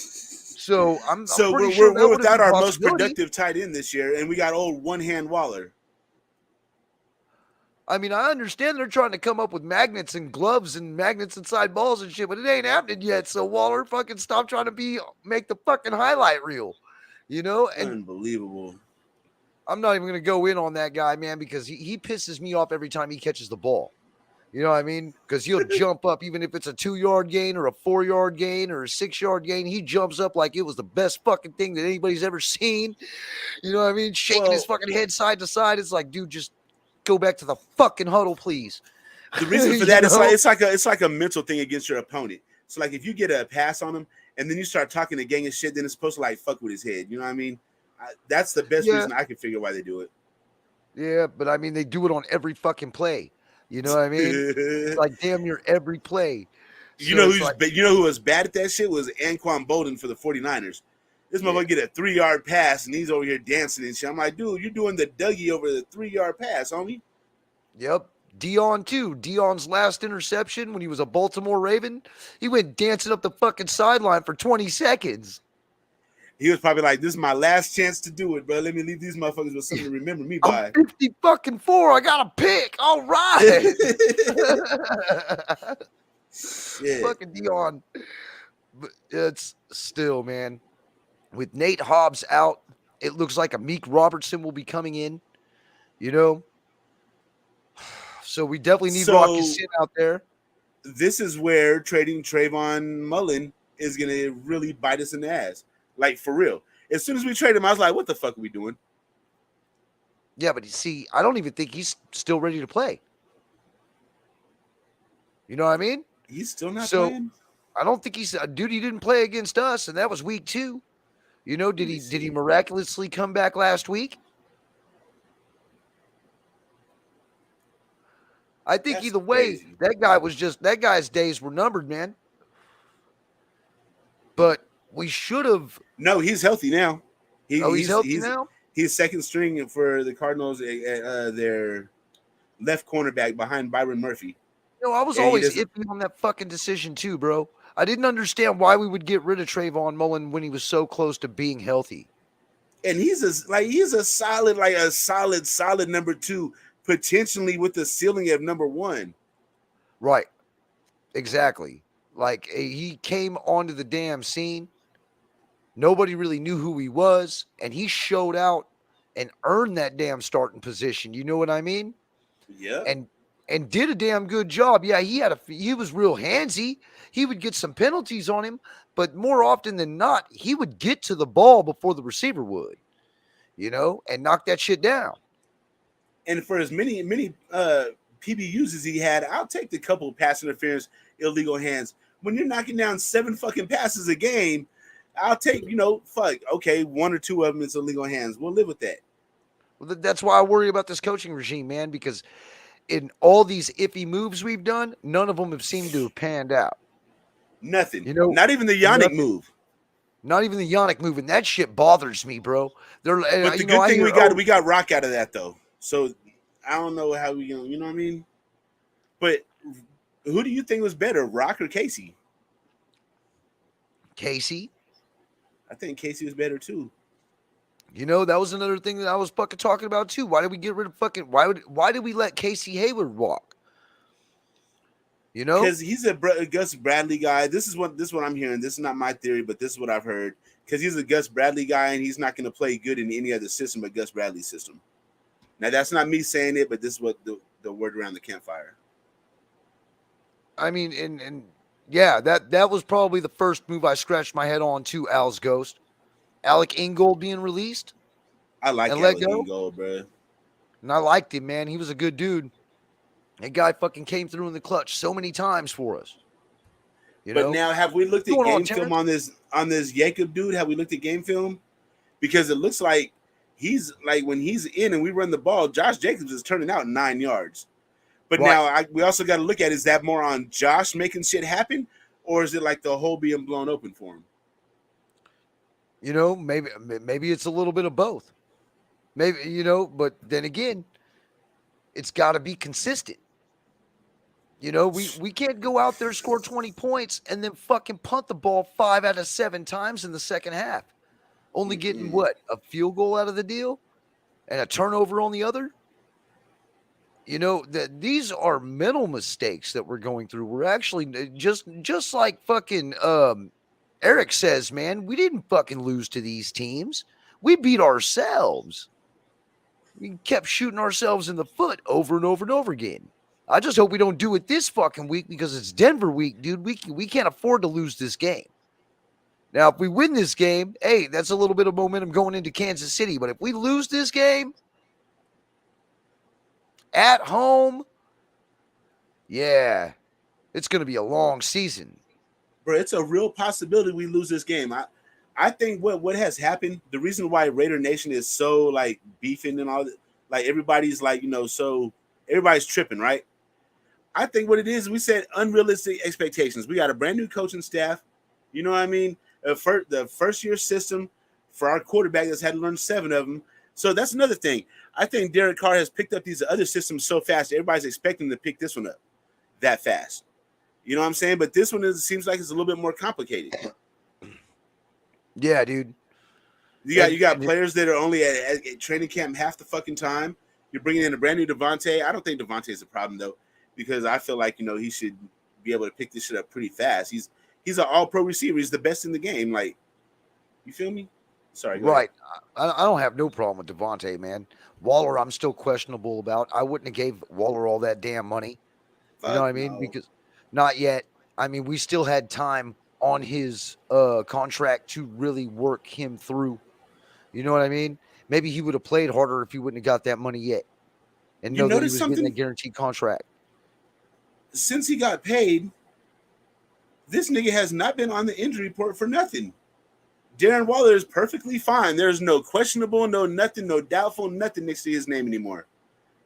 So I'm pretty sure we're without our most productive tight end this year, and we got old one-hand Waller. I mean, I understand they're trying to come up with magnets and gloves and magnets inside balls and shit, but it ain't happening yet. So Waller, fucking stop trying to make the fucking highlight reel. And unbelievable. I'm not even going to go in on that guy, man, because he pisses me off every time he catches the ball. You know what I mean? Because he'll jump up, even if it's a 2-yard gain or a 4-yard gain or a 6-yard gain. He jumps up like it was the best fucking thing that anybody's ever seen. You know what I mean? Shaking his fucking head side to side. It's like, dude, just go back to the fucking huddle, please. The reason for that is it's like a mental thing against your opponent. So if you get a pass on him and then you start talking a gang of shit, then it's supposed to fuck with his head. You know what I mean? That's the best reason I can figure why they do it. Yeah, but I mean, they do it on every fucking play. You know what I mean? It's like damn near every play. You know who was bad at that shit was Anquan Bolden for the 49ers. This motherfucker get a 3-yard pass and he's over here dancing and shit. I'm like, dude, you're doing the Dougie over the 3-yard pass, homie. Yep. Dion too. Dion's last interception when he was a Baltimore Raven, he went dancing up the fucking sideline for 20 seconds. He was probably like, this is my last chance to do it, bro. Let me leave these motherfuckers with something to remember me by. I'm 50 fucking 4. I got a pick. All right. Yeah. Fucking Dion. But it's still, man. With Nate Hobbs out, it looks like Amik Robertson will be coming in. You know? So we definitely need Rocky Sin out there. This is where trading Trayvon Mullen is going to really bite us in the ass. Like, for real. As soon as we trade him, I was like, what the fuck are we doing? Yeah, but you see, I don't even think he's still ready to play. You know what I mean? He's still not playing? I don't think he's dude, he didn't play against us, and that was week 2. You know, did he miraculously come back last week? I think That's either way, crazy. that guy's days were numbered, man. But we should have. No, he's healthy now. He's healthy now? He's second string for the Cardinals, their left cornerback behind Byron Murphy. You know, I was always iffy on that fucking decision too, bro. I didn't understand why we would get rid of Trayvon Mullen when he was so close to being healthy. And he's a solid number 2, potentially with the ceiling of number 1. Right. Exactly. Like, he came onto the damn scene. Nobody really knew who he was, and he showed out and earned that damn starting position. You know what I mean? Yeah. And did a damn good job. Yeah, he was real handsy. He would get some penalties on him, but more often than not, he would get to the ball before the receiver would, you know, and knock that shit down. And for as many PBUs as he had, I'll take the couple pass interference, illegal hands. When you're knocking down 7 fucking passes a game, I'll take, 1 or 2 of them is illegal hands. We'll live with that. Well, that's why I worry about this coaching regime, man, because in all these iffy moves we've done, none of them have seemed to have panned out. Nothing. You know, not even the Yannick move. Not even the Yannick move, and that shit bothers me, bro. But the good thing we got Rock out of that though. So I don't know how we, you know what I mean. But who do you think was better, Rock or Casey? Casey. I think Casey was better too. You know, that was another thing that I was fucking talking about too. Why did we get rid of why did we let Casey Hayward walk? You know, because he's a Gus Bradley guy. This is what I'm hearing. This is not my theory, but this is what I've heard. Because he's a Gus Bradley guy, and he's not going to play good in any other system but Gus Bradley's system. Now, that's not me saying it, but this is what the word around the campfire. I mean, and yeah, that was probably the first move I scratched my head on to Al's ghost. Alec Ingold being released. I like Alec Ingold, bro. And I liked him, man. He was a good dude. That guy fucking came through in the clutch so many times for us. But now, have we looked at game film on this Jacob dude? Have we looked at game film? Because it looks like he's like when he's in and we run the ball, Josh Jacobs is turning out 9 yards. But now we also got to look at, is that more on Josh making shit happen, or is it like the hole being blown open for him? You know, maybe it's a little bit of both. Maybe, you know, but then again, it's got to be consistent. You know, we can't go out there, score 20 points, and then fucking punt the ball 5 out of 7 times in the second half. Only getting, a field goal out of the deal? And a turnover on the other? You know, these are mental mistakes that we're going through. We're actually just like fucking Eric says, man, we didn't fucking lose to these teams. We beat ourselves. We kept shooting ourselves in the foot over and over and over again. I just hope we don't do it this fucking week because it's Denver week, dude. We can't afford to lose this game. Now, if we win this game, hey, that's a little bit of momentum going into Kansas City. But if we lose this game at home, yeah, it's going to be a long season. Bro, it's a real possibility we lose this game. I think what has happened, the reason why Raider Nation is so like beefing and all that, like everybody's like, so everybody's tripping, right? I think what it is, we set unrealistic expectations. We got a brand new coaching staff. You know what I mean? The first year system for our quarterback that's had to learn 7 of them. So that's another thing. I think Derek Carr has picked up these other systems so fast. Everybody's expecting to pick this one up that fast. You know what I'm saying? But this one seems like it's a little bit more complicated. Yeah, dude. You got players that are only at training camp half the fucking time. You're bringing in a brand new Javonte. I don't think Javonte is a problem though, because I feel like he should be able to pick this shit up pretty fast. He's an all-pro receiver. He's the best in the game. Like, you feel me? Sorry. Right. I don't have no problem with Javonte, man. Waller, I'm still questionable about. I wouldn't have gave Waller all that damn money. You know what I mean? No. Because not yet. I mean, we still had time on his contract to really work him through. You know what I mean? Maybe he would have played harder if he wouldn't have got that money yet. And know that he was getting a guaranteed contract. Since he got paid, this nigga has not been on the injury report for nothing. Darren Waller is perfectly fine. There's no questionable, no nothing, no doubtful, nothing next to his name anymore.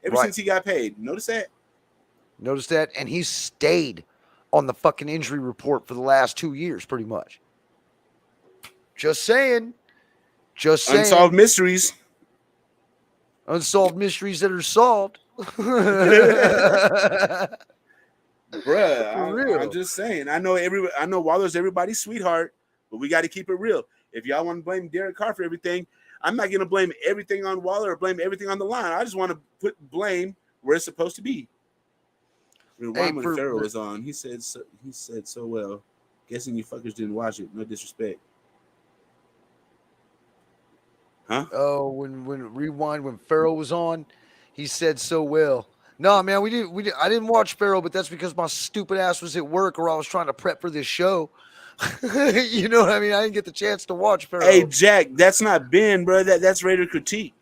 Ever since he got paid. Notice that? Notice that? And he's stayed on the fucking injury report for the last 2 years, pretty much. Just saying. Unsolved mysteries. Unsolved mysteries that are solved. Bruh, I'm just saying. I know Waller's everybody's sweetheart, but we got to keep it real. If y'all want to blame Derek Carr for everything, I'm not going to blame everything on Waller or blame everything on the line. I just want to put blame where it's supposed to be. When Farrell was on, he said so well. Guessing you fuckers didn't watch it. No disrespect. Huh? Oh, when Farrell was on, he said so well. No, man, we didn't. I didn't watch Farrell, but that's because my stupid ass was at work or I was trying to prep for this show. You know what I mean? I didn't get the chance to watch Farrell. Hey, Jack, that's not Ben, bro. That's Raider Critique.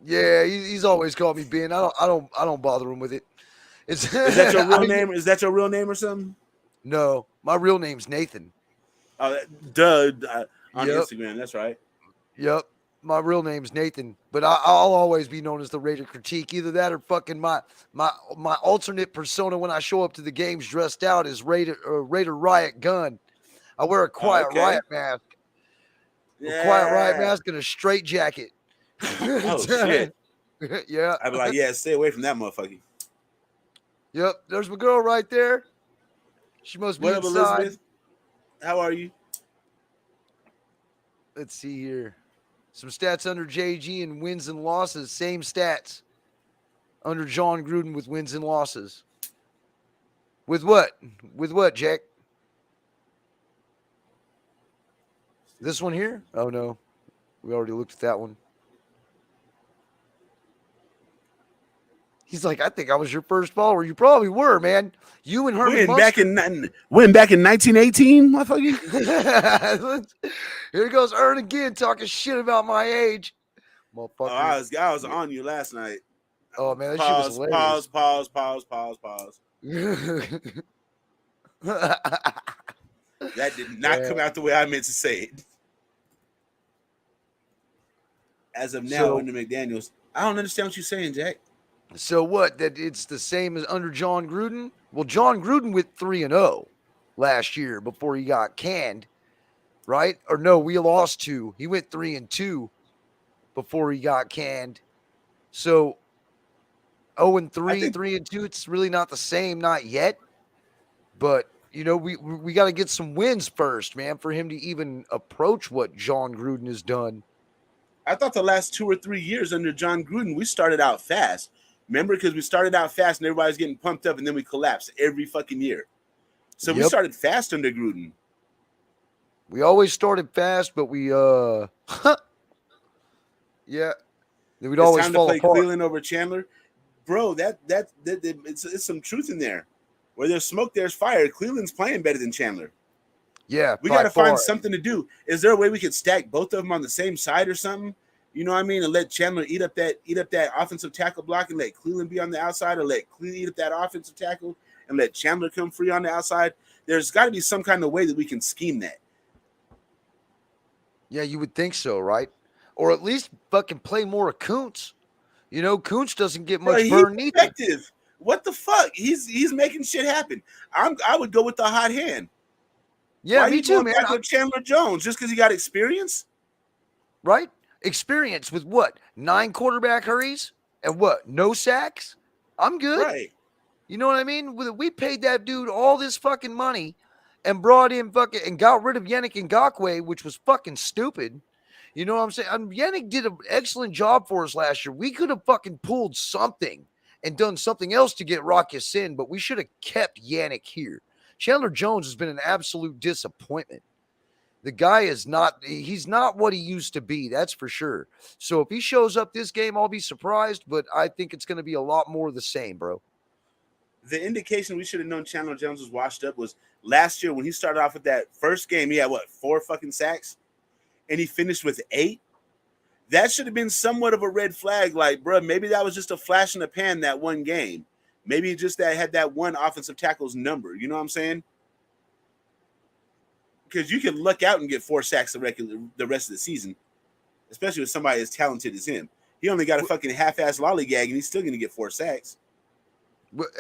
Yeah, he's always called me Ben. I don't bother him with it. Is that your real name? Is that your real name or something? No, my real name's Nathan. On Instagram, that's right. Yep. My real name's Nathan, but I'll always be known as the Raider Critique. Either that or fucking my alternate persona when I show up to the games dressed out is Raider Riot Gun. I wear a Quiet Riot mask. Yeah. A Quiet Riot mask and a straight jacket. Oh, shit. Yeah. I'd be like, yeah, stay away from that motherfucker. Yep. There's my girl right there. She must be What up, inside. Elizabeth? How are you? Let's see here. Some stats under JG and wins and losses. Same stats under John Gruden with wins and losses. With what? With what, Jack? This one here? Oh, no. We already looked at that one. He's like, I think I was your first follower. You probably were, man. You and Herman Went back in 1918, motherfucker. Here goes Ern again talking shit about my age. Motherfucker. Oh, I was on you last night. Oh, man, that shit was hilarious. Pause. That did not come out the way I meant to say it. As of now, under McDaniels, I don't understand what you're saying, Jack. So what? That it's the same as under John Gruden? Well, John Gruden went 3-0 last year before he got canned, right? Or no, we lost 2. He went 3-2 before he got canned. So 0-3, 3-2. It's really not the same, not yet. But you know, we got to get some wins first, man, for him to even approach what John Gruden has done. I thought the last 2 or 3 years under John Gruden, we started out fast. Remember, because we started out fast and everybody's getting pumped up, and then we collapsed every fucking year. So we started fast under Gruden. We always started fast, but we yeah. We'd always time to fall play apart. Cleveland over Chandler, bro. That it's some truth in there. Where there's smoke, there's fire. Cleveland's playing better than Chandler. Yeah, we got to find something to do. Is there a way we could stack both of them on the same side or something? You know what I mean? And let Chandler eat up that offensive tackle block and let Cleveland be on the outside, or let Cleveland eat up that offensive tackle and let Chandler come free on the outside. There's got to be some kind of way that we can scheme that. Yeah, you would think so, right? Or at least fucking play more of Kuntz. You know, Kuntz doesn't get much burn either. What the fuck? He's making shit happen. I would go with the hot hand. Yeah, Why me you too, going man. back with Chandler Jones just because he got experience? Right? Experience with what? 9 quarterback hurries and what? No sacks? I'm good. Right. You know what I mean? We paid that dude all this fucking money and brought in fucking and got rid of Yannick Ngakoue, which was fucking stupid. You know what I'm saying? Yannick did an excellent job for us last year. We could have fucking pulled something and done something else to get Rock Ya-Sin, but we should have kept Yannick here. Chandler Jones has been an absolute disappointment. The guy is he's not what he used to be, that's for sure. So if he shows up this game, I'll be surprised, but I think it's going to be a lot more of the same, bro. The indication we should have known Chandler Jones was washed up was last year when he started off with that first game. He had 4 fucking sacks, and he finished with 8. That should have been somewhat of a red flag. Like, bro, maybe that was just a flash in the pan that one game. Maybe just that had that one offensive tackle's number. You know what I'm saying? Because you can luck out and get 4 sacks the rest of the season, especially with somebody as talented as him. He only got a fucking half-ass lollygag, and he's still going to get 4 sacks.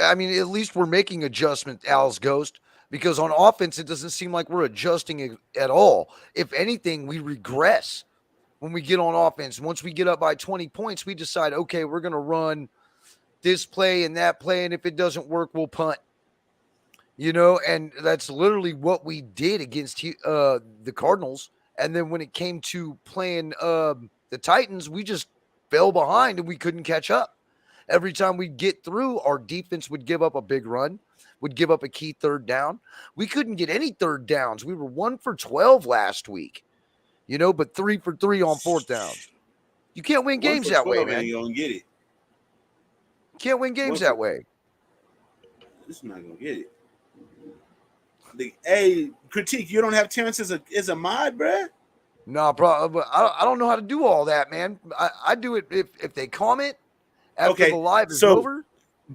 I mean, at least we're making adjustment, Al's Ghost, because on offense, it doesn't seem like we're adjusting at all. If anything, we regress when we get on offense. Once we get up by 20 points, we decide, okay, we're going to run this play and that play, and if it doesn't work, we'll punt. You know, and that's literally what we did against the Cardinals. And then when it came to playing the Titans, we just fell behind and we couldn't catch up. Every time we'd get through, our defense would give up a big run, would give up a key third down. We couldn't get any third downs. We were 1 for 12 last week, you know, but 3 for 3 on 4th downs. You can't win games that way, man. You don't get it. Can't win games that way. This is not gonna get it. Hey, critique. You don't have Terrence as a mod, bruh? No, bro. I don't know how to do all that, man. I do it if they comment after the live is over.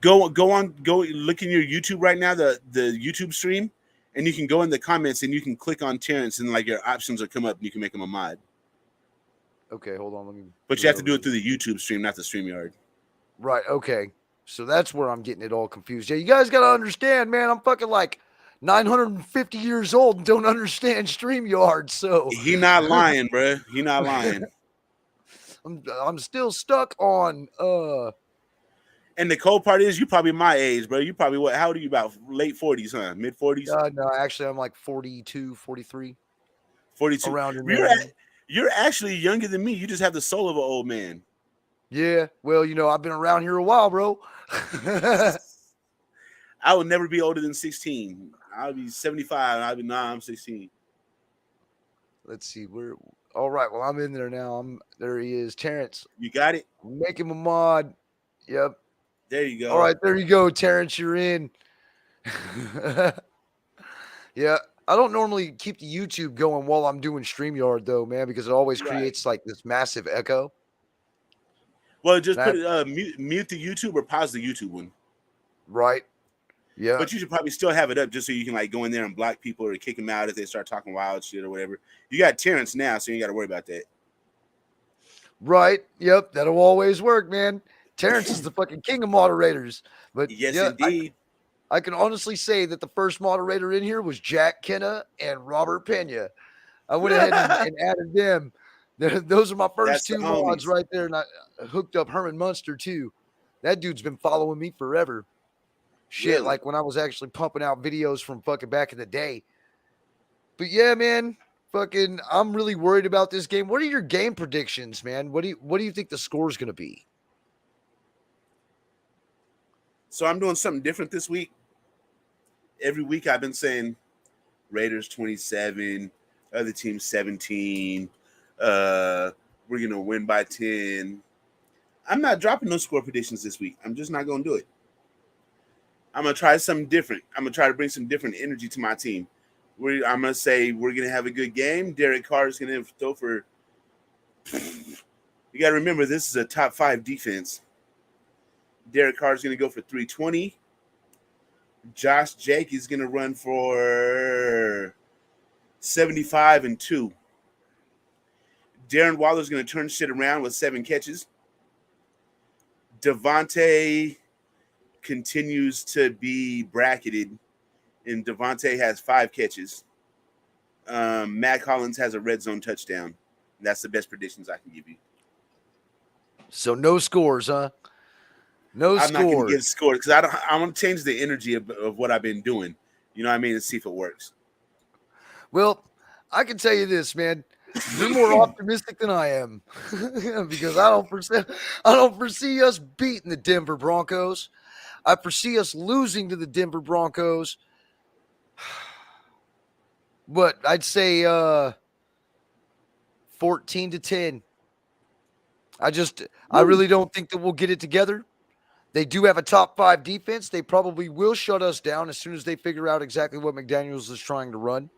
Go look in your YouTube right now, the YouTube stream, and you can go in the comments and you can click on Terrence and like your options will come up and you can make him a mod. Okay, hold on. Let me. But you have to do it through the YouTube stream, not the StreamYard. Right. Okay. So that's where I'm getting it all confused. Yeah, you guys got to understand, man. I'm fucking like 950 years old and don't understand StreamYard. So he not lying, bro. He not lying. I'm still stuck on And the cold part is you probably my age, bro. You probably how old are you? About late 40s, huh? Mid 40s? No, actually I'm like 42, 43. 42. Around in there. You're actually younger than me. You just have the soul of an old man. Yeah. Well, you know, I've been around here a while, bro. I will never be older than 16. I'll be 75. I'm 16. Let's see. All right. Well, I'm in there now. There he is. Terrence. You got it? Make him a mod. Yep. There you go. All right. There you go, Terrence. You're in. Yeah. I don't normally keep the YouTube going while I'm doing StreamYard, though, man, because it always creates like this massive echo. Well, just put it, mute the YouTube or pause the YouTube one. Right. Yeah. But you should probably still have it up just so you can like go in there and block people or kick them out if they start talking wild shit or whatever. You got Terrence now, so you ain't got to worry about that. Right. Yep. That'll always work, man. Terrence is the fucking king of moderators. But yes, indeed. I can honestly say that the first moderator in here was Jack Kenna and Robert Pena. I went ahead and added them. Those are my first two mods right there. And I hooked up Herman Munster too. That dude's been following me forever. Shit, really? Like when I was actually pumping out videos from fucking back in the day. But yeah, man, fucking, I'm really worried about this game. What are your game predictions, man? What do you think the score is going to be? So I'm doing something different this week. Every week I've been saying Raiders 27, other team 17. We're going to win by 10. I'm not dropping no score predictions this week. I'm just not going to do it. I'm going to try something different. I'm going to try to bring some different energy to my team. I'm going to say we're going to have a good game. Derek Carr is going to throw for – you got to remember, this is a top 5 defense. Derek Carr is going to go for 320. Josh Jake is going to run for 75 and 2. Darren Waller's going to turn shit around with 7 catches. Javonte continues to be bracketed, and Javonte has 5 catches. Matt Collins has a red zone touchdown. That's the best predictions I can give you. So no scores, huh? No I'm not going to scores. give scores because I want to change the energy of what I've been doing. You know what I mean? And see if it works. Well, I can tell you this, man. You're more optimistic than I am because I don't foresee us beating the Denver Broncos. I foresee us losing to the Denver Broncos. But I'd say 14-10. I really don't think that we'll get it together. They do have a top 5 defense. They probably will shut us down as soon as they figure out exactly what McDaniels is trying to run.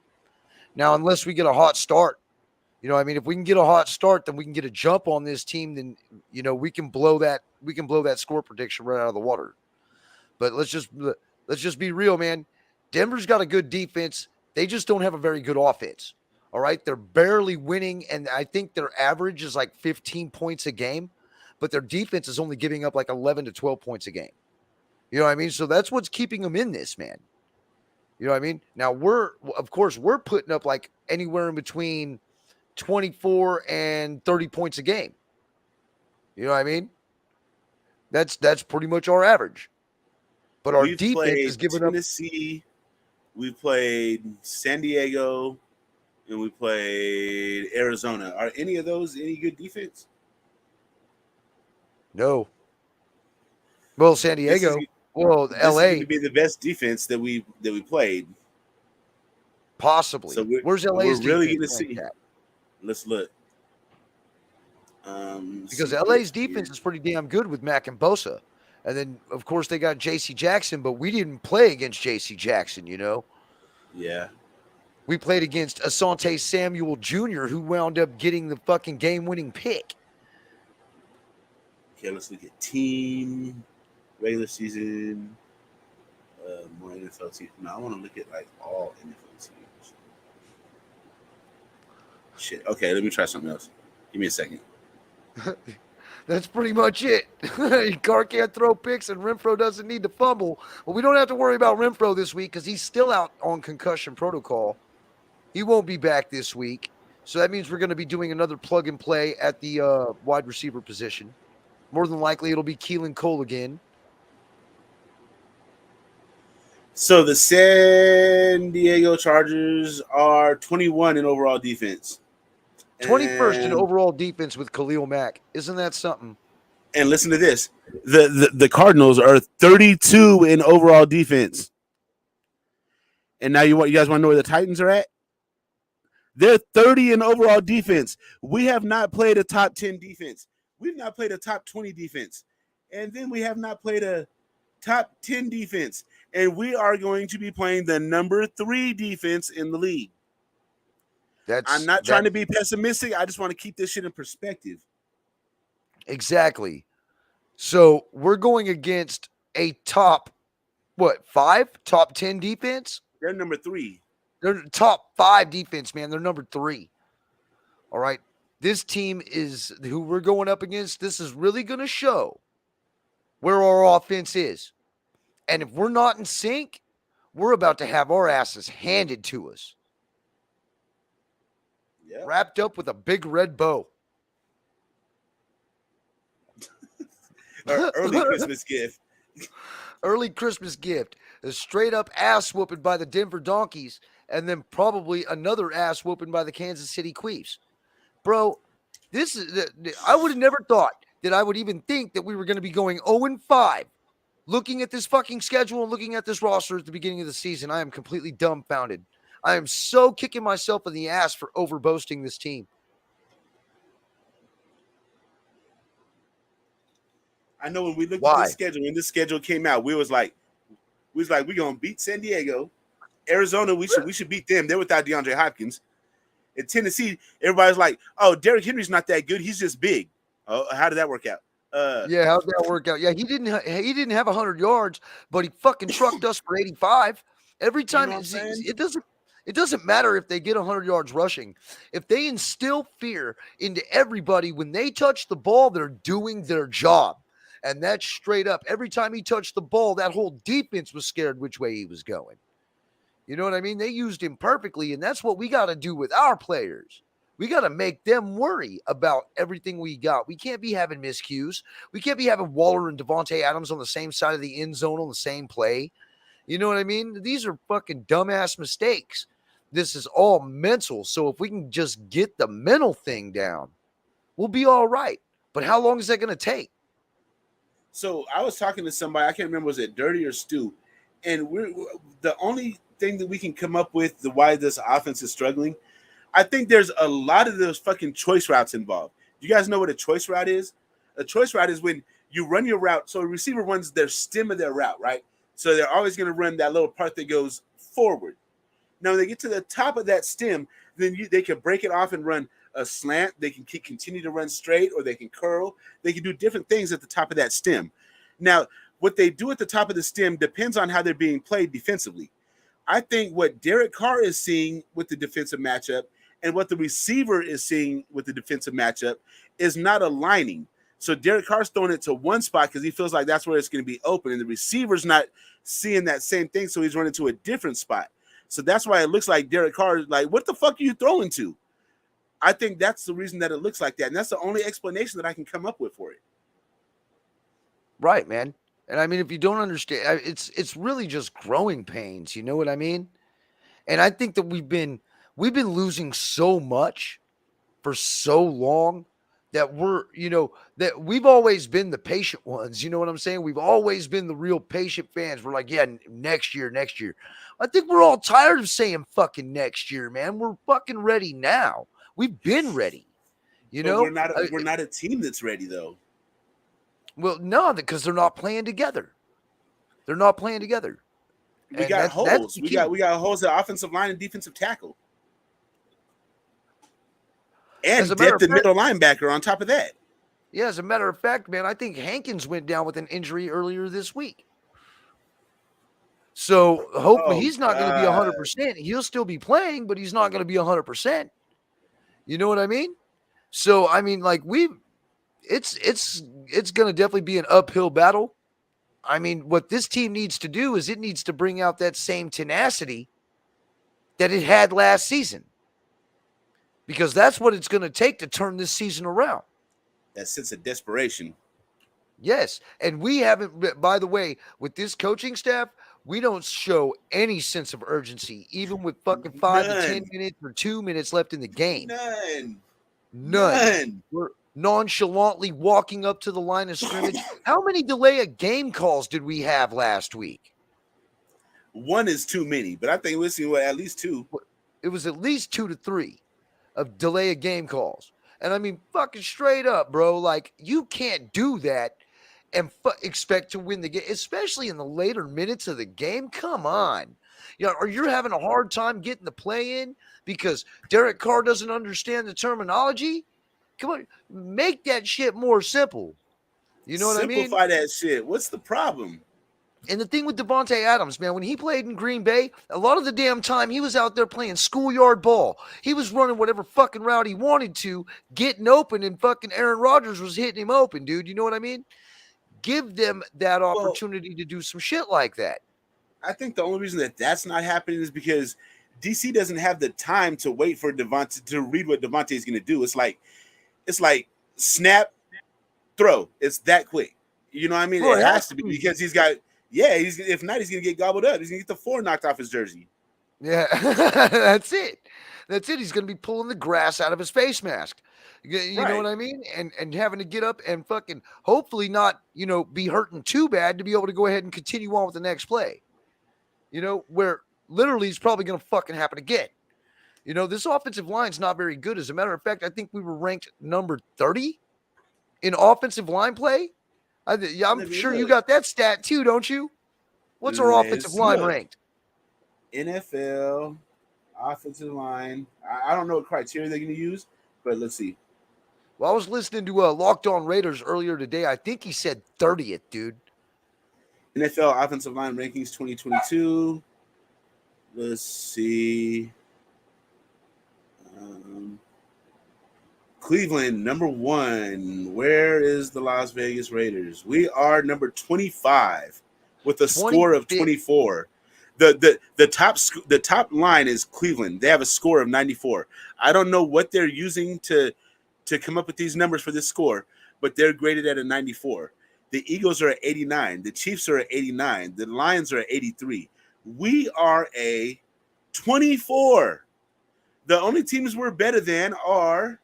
Now, unless we get a hot start, you know what I mean? If we can get a hot start, then we can get a jump on this team. Then, you know, we can blow that score prediction right out of the water. But let's just be real, man. Denver's got a good defense. They just don't have a very good offense. All right. They're barely winning. And I think their average is like 15 points a game, but their defense is only giving up like 11 to 12 points a game. You know what I mean? So that's what's keeping them in this, man. You know what I mean? Now we're putting up like anywhere in between 24 and 30 points a game. You know what I mean? That's pretty much our average. But our defense is giving up. Tennessee, we played San Diego, and we played Arizona. Are any of those any good defense? No. Well, San Diego. Well, this LA is going to be the best defense that we played. Possibly. So where's LA's we're really going to defense see. at? Let's look. Because LA's defense is pretty damn good with Mack and Bosa. And then, of course, they got J.C. Jackson, but we didn't play against J.C. Jackson, you know? Yeah. We played against Asante Samuel Jr., who wound up getting the fucking game-winning pick. Okay, let's look at team, regular season, more NFL teams. No, I want to look at, like, all NFL teams. Shit. Okay, let me try something else. Give me a second. That's pretty much it. Carr can't throw picks, and Renfro doesn't need to fumble. But we don't have to worry about Renfro this week because he's still out on concussion protocol. He won't be back this week. So that means we're going to be doing another plug and play at the wide receiver position. More than likely, it'll be Keelan Cole again. So the San Diego Chargers are 21 in overall defense. 21st in overall defense with Khalil Mack. Isn't that something? And listen to this. The Cardinals are 32 in overall defense. And now you guys want to know where the Titans are at? They're 30 in overall defense. We have not played a top 10 defense. We've not played a top 20 defense. And then we have not played a top 10 defense. And we are going to be playing the number 3 defense in the league. I'm not trying to be pessimistic. I just want to keep this shit in perspective. Exactly. So we're going against a top 10 defense? They're number 3. They're top 5 defense, man. They're number 3. All right. This team is who we're going up against. This is really going to show where our offense is. And if we're not in sync, we're about to have our asses handed to us. Yep. Wrapped up with a big red bow. Early Christmas gift. Early Christmas gift. A straight up ass whooping by the Denver Donkeys, and then probably another ass whooping by the Kansas City Chiefs. Bro, I would have never thought that I would even think that we were going to be going 0-5. Looking at this fucking schedule and looking at this roster at the beginning of the season, I am completely dumbfounded. I am so kicking myself in the ass for overboasting this team. I know when we looked at this schedule, when this schedule came out, we was like, we're gonna beat San Diego, Arizona. We should beat them. They're without DeAndre Hopkins. In Tennessee, everybody's like, oh, Derrick Henry's not that good. He's just big. Oh, how did that work out? Yeah, how'd that work out? Yeah, he didn't have 100 yards, but he fucking trucked us for 85 every time. You know it doesn't matter if they get 100 yards rushing. If they instill fear into everybody when they touch the ball, they're doing their job. And that's straight up. Every time he touched the ball, that whole defense was scared which way he was going. You know what I mean? They used him perfectly, and that's what we got to do with our players. We got to make them worry about everything we got. We can't be having miscues. We can't be having Waller and Javonte Adams on the same side of the end zone on the same play. You know what I mean? These are fucking dumbass mistakes. This is all mental. So if we can just get the mental thing down, we'll be all right. But how long is that going to take? So I was talking to somebody, I can't remember, was it Dirty or Stu? And we're the only thing that we can come up with the why this offense is struggling. I think there's a lot of those fucking choice routes involved. You guys know what a choice route is? A choice route is when you run your route. So a receiver runs their stem of their route, right? So they're always going to run that little part that goes forward. Now, when they get to the top of that stem, then they can break it off and run a slant. They can continue to run straight, or they can curl. They can do different things at the top of that stem. Now, what they do at the top of the stem depends on how they're being played defensively. I think what Derek Carr is seeing with the defensive matchup and what the receiver is seeing with the defensive matchup is not aligning. So Derek Carr's throwing it to one spot because he feels like that's where it's going to be open, and the receiver's not seeing that same thing, so he's running to a different spot. So that's why it looks like Derek Carr is like, what the fuck are you throwing to? I think that's the reason that it looks like that, and that's the only explanation that I can come up with for it. Right, man. And I mean, if you don't understand, it's really just growing pains. You know what I mean? And I think that we've been losing so much for so long that that we've always been the patient ones. You know what I'm saying? We've always been the real patient fans. We're like, yeah, next year. I think we're all tired of saying fucking next year, man. We're fucking ready now. We've been ready. You know, we're not a team that's ready though. Well, no, because they're not playing together. We got holes. We got holes at offensive line and defensive tackle. And depth at middle linebacker on top of that. Yeah, as a matter of fact, man, I think Hankins went down with an injury earlier this week. So hopefully he's not going to be 100%. He'll still be playing, but he's not going to be 100%. You know what I mean? So, I mean, like it's going to definitely be an uphill battle. I mean, what this team needs to do is it needs to bring out that same tenacity that it had last season. Because that's what it's going to take to turn this season around. That sense of desperation. Yes. And we haven't, by the way, with this coaching staff, we don't show any sense of urgency, even with fucking 5 to 10 minutes or 2 minutes left in the game. None. We're nonchalantly walking up to the line of scrimmage. How many delay of game calls did we have last week? One is too many, but I think we'll see at least 2. It was at least 2 to 3 of delay of game calls. And I mean, fucking straight up, bro, like you can't do that and expect to win the game, especially in the later minutes of the game. Come on. Or you're having a hard time getting the play in because Derek Carr doesn't understand the terminology. Come on, make that shit more simple. You know what I mean? Simplify that shit. What's the problem? And the thing with Javonte Adams, man, when he played in Green Bay, a lot of the damn time he was out there playing schoolyard ball. He was running whatever fucking route he wanted to, getting open, and fucking Aaron Rodgers was hitting him open, dude. You know what I mean? Give them that opportunity to do some shit like that. I think the only reason that that's not happening is because DC doesn't have the time to wait for Javonte to read what Javonte is going to do. It's like snap, throw. It's that quick. You know what I mean? It has to be because he's got. Yeah, if not, he's going to get gobbled up. He's going to get the 4 knocked off his jersey. Yeah, that's it. He's going to be pulling the grass out of his face mask. You know what I mean? And having to get up and fucking hopefully not, be hurting too bad to be able to go ahead and continue on with the next play. Where literally it's probably going to fucking happen again. This offensive line's not very good. As a matter of fact, I think we were ranked number 30 in offensive line play. I'm sure you got that stat too, don't you? What's our offensive line ranked? NFL offensive line. I don't know what criteria they're going to use, but let's see. Well, I was listening to Locked On Raiders earlier today. I think he said 30th, dude. NFL offensive line rankings 2022. Let's see. Cleveland, number 1. Where is the Las Vegas Raiders? We are number 25 with a score of 24. The top line is Cleveland. They have a score of 94. I don't know what they're using to come up with these numbers for this score, but they're graded at a 94. The Eagles are at 89. The Chiefs are at 89. The Lions are at 83. We are a 24. The only teams we're better than are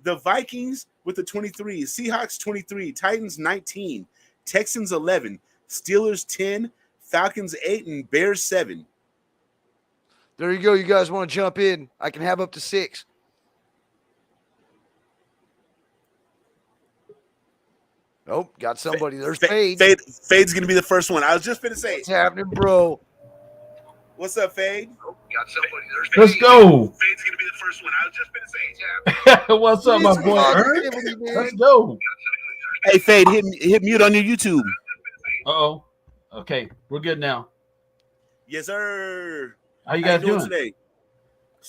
the Vikings with the 23, Seahawks 23, Titans 19, Texans 11, Steelers 10, Falcons 8, and Bears 7. There you go. You guys want to jump in? I can have up to 6. Nope, got somebody. There's Fade. Fade's going to be the first one. I was just going to say. What's happening, bro? What's up, Fade? Nope, got somebody. There's Let's Fade. go. Fade's going to be the first one. I was just going to say. What's up, my boy? Let's go. Hey, Fade, hit mute on your YouTube. Uh-oh. Okay, we're good now. Yes, sir. How you guys doing today?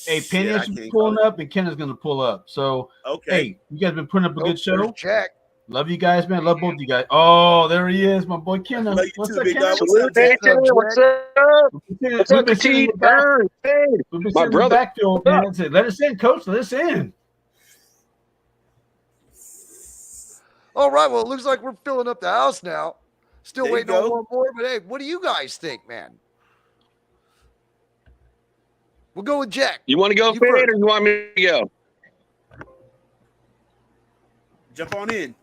Hey, Pena's pulling up, and Ken is going to pull up. So, okay. Hey, you guys been putting up a good show. Jack. Love you guys, man. Love both of you guys. Oh, there he is, my boy Ken. What's up, Ken? What's up? What's up, T? Burn. My brother. Backfield, man. Let us in, Coach. Let us in. All right. Well, it looks like we're filling up the house now. Still There waiting on one more, but hey, what do you guys think, man? We'll go with Jack. You want to go, Fade, or you want me to go? Jump on in.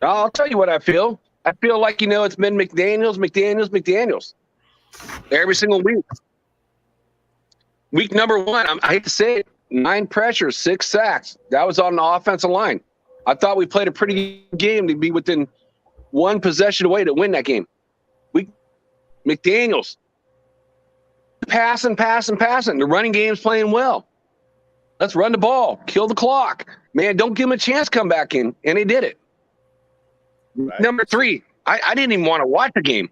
I'll tell you what I feel. I feel like, it's been McDaniels. Every single week. Week number 1, I hate to say it, 9 pressures, 6 sacks. That was on the offensive line. I thought we played a pretty good game to be within 1 possession away to win that game. McDaniels. Passing. The running game's playing well. Let's run the ball. Kill the clock. Man, don't give him a chance to come back in. And he did it. Right. Number 3, I didn't even want to watch the game.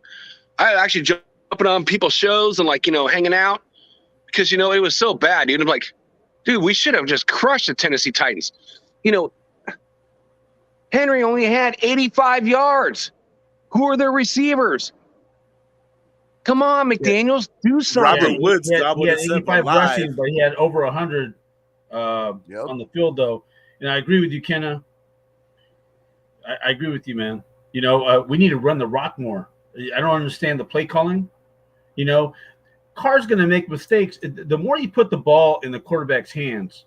I actually jumping on people's shows and hanging out because, it was so bad, dude. I'm like, dude, we should have just crushed the Tennessee Titans. Henry only had 85 yards. Who are their receivers? Come on, McDaniels, do something. Robert Woods he had 85 rushing, but he had over 100 on the field, though. And I agree with you, Kenna. I agree with you, man. We need to run the rock more. I don't understand the play calling. Carr's going to make mistakes. The more you put the ball in the quarterback's hands,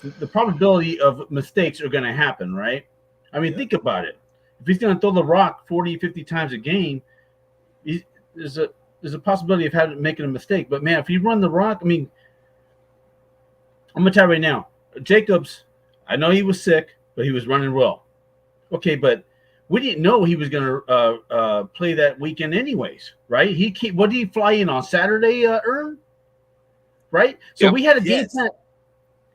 the probability of mistakes are going to happen, right? I mean, think about it. If he's going to throw the rock 40, 50 times a game, there's a possibility of making a mistake. But, man, if you run the rock, I mean, I'm going to tell you right now, Jacobs, I know he was sick, but he was running well. Okay, but we didn't know he was going to play that weekend anyways, right? What did he fly in on Saturday, Ern? Right? So we had a game plan.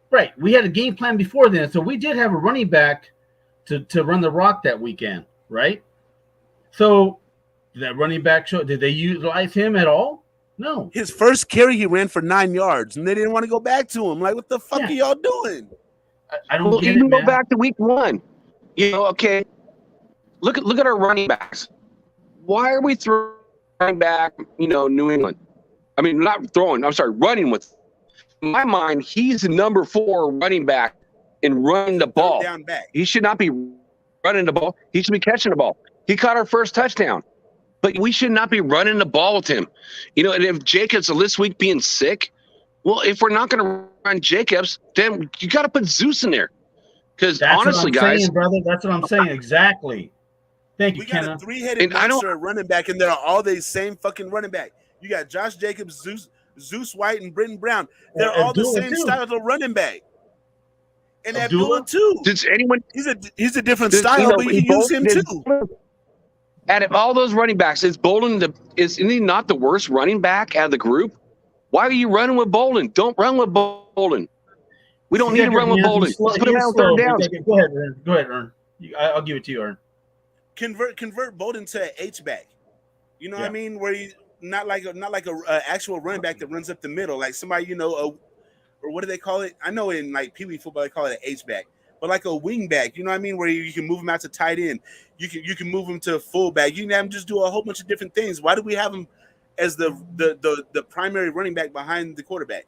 Right. We had a game plan before then. So we did have a running back to run the rock that weekend, right? So did that running back did they utilize him at all? No. His first carry, he ran for 9 yards, and they didn't want to go back to him. Like, what the fuck are y'all doing? I don't get it, man. Go back to week 1. Okay. Look at our running backs. Why are we throwing back, New England? I mean, not throwing. I'm sorry, running with. In my mind, he's the number 4 running back in running the ball. Down back. He should not be running the ball. He should be catching the ball. He caught our first touchdown. But we should not be running the ball with him. And if Jacobs this week being sick, well, if we're not going to run Jacobs, then you got to put Zeus in there. Because honestly, guys. Saying, brother, that's what I'm saying. Exactly. Thank you, Kenna. We got a 3-headed monster running back, and they're all the same fucking running back. You got Josh Jacobs, Zeus White, and Britton Brown. They're all the same style of running back. And Abdullah too. Does anyone? He's a different style, but you can use him too. Out of all those running backs, isn't he not the worst running back out of the group? Why are you running with Bolden? Don't run with Bolden. We don't need to run with Bolden. Put him out third down. Go ahead, Ern. I'll give it to you, Ern. Convert Bolden to an H-back. You know what I mean? Where you not like a actual running back that runs up the middle, like somebody or what do they call it? I know in like Pee Wee football they call it an H-back, but like a wing back. You know what I mean? Where you can move him out to tight end. You can move him to fullback. You can have him just do a whole bunch of different things. Why do we have him as the primary running back behind the quarterback?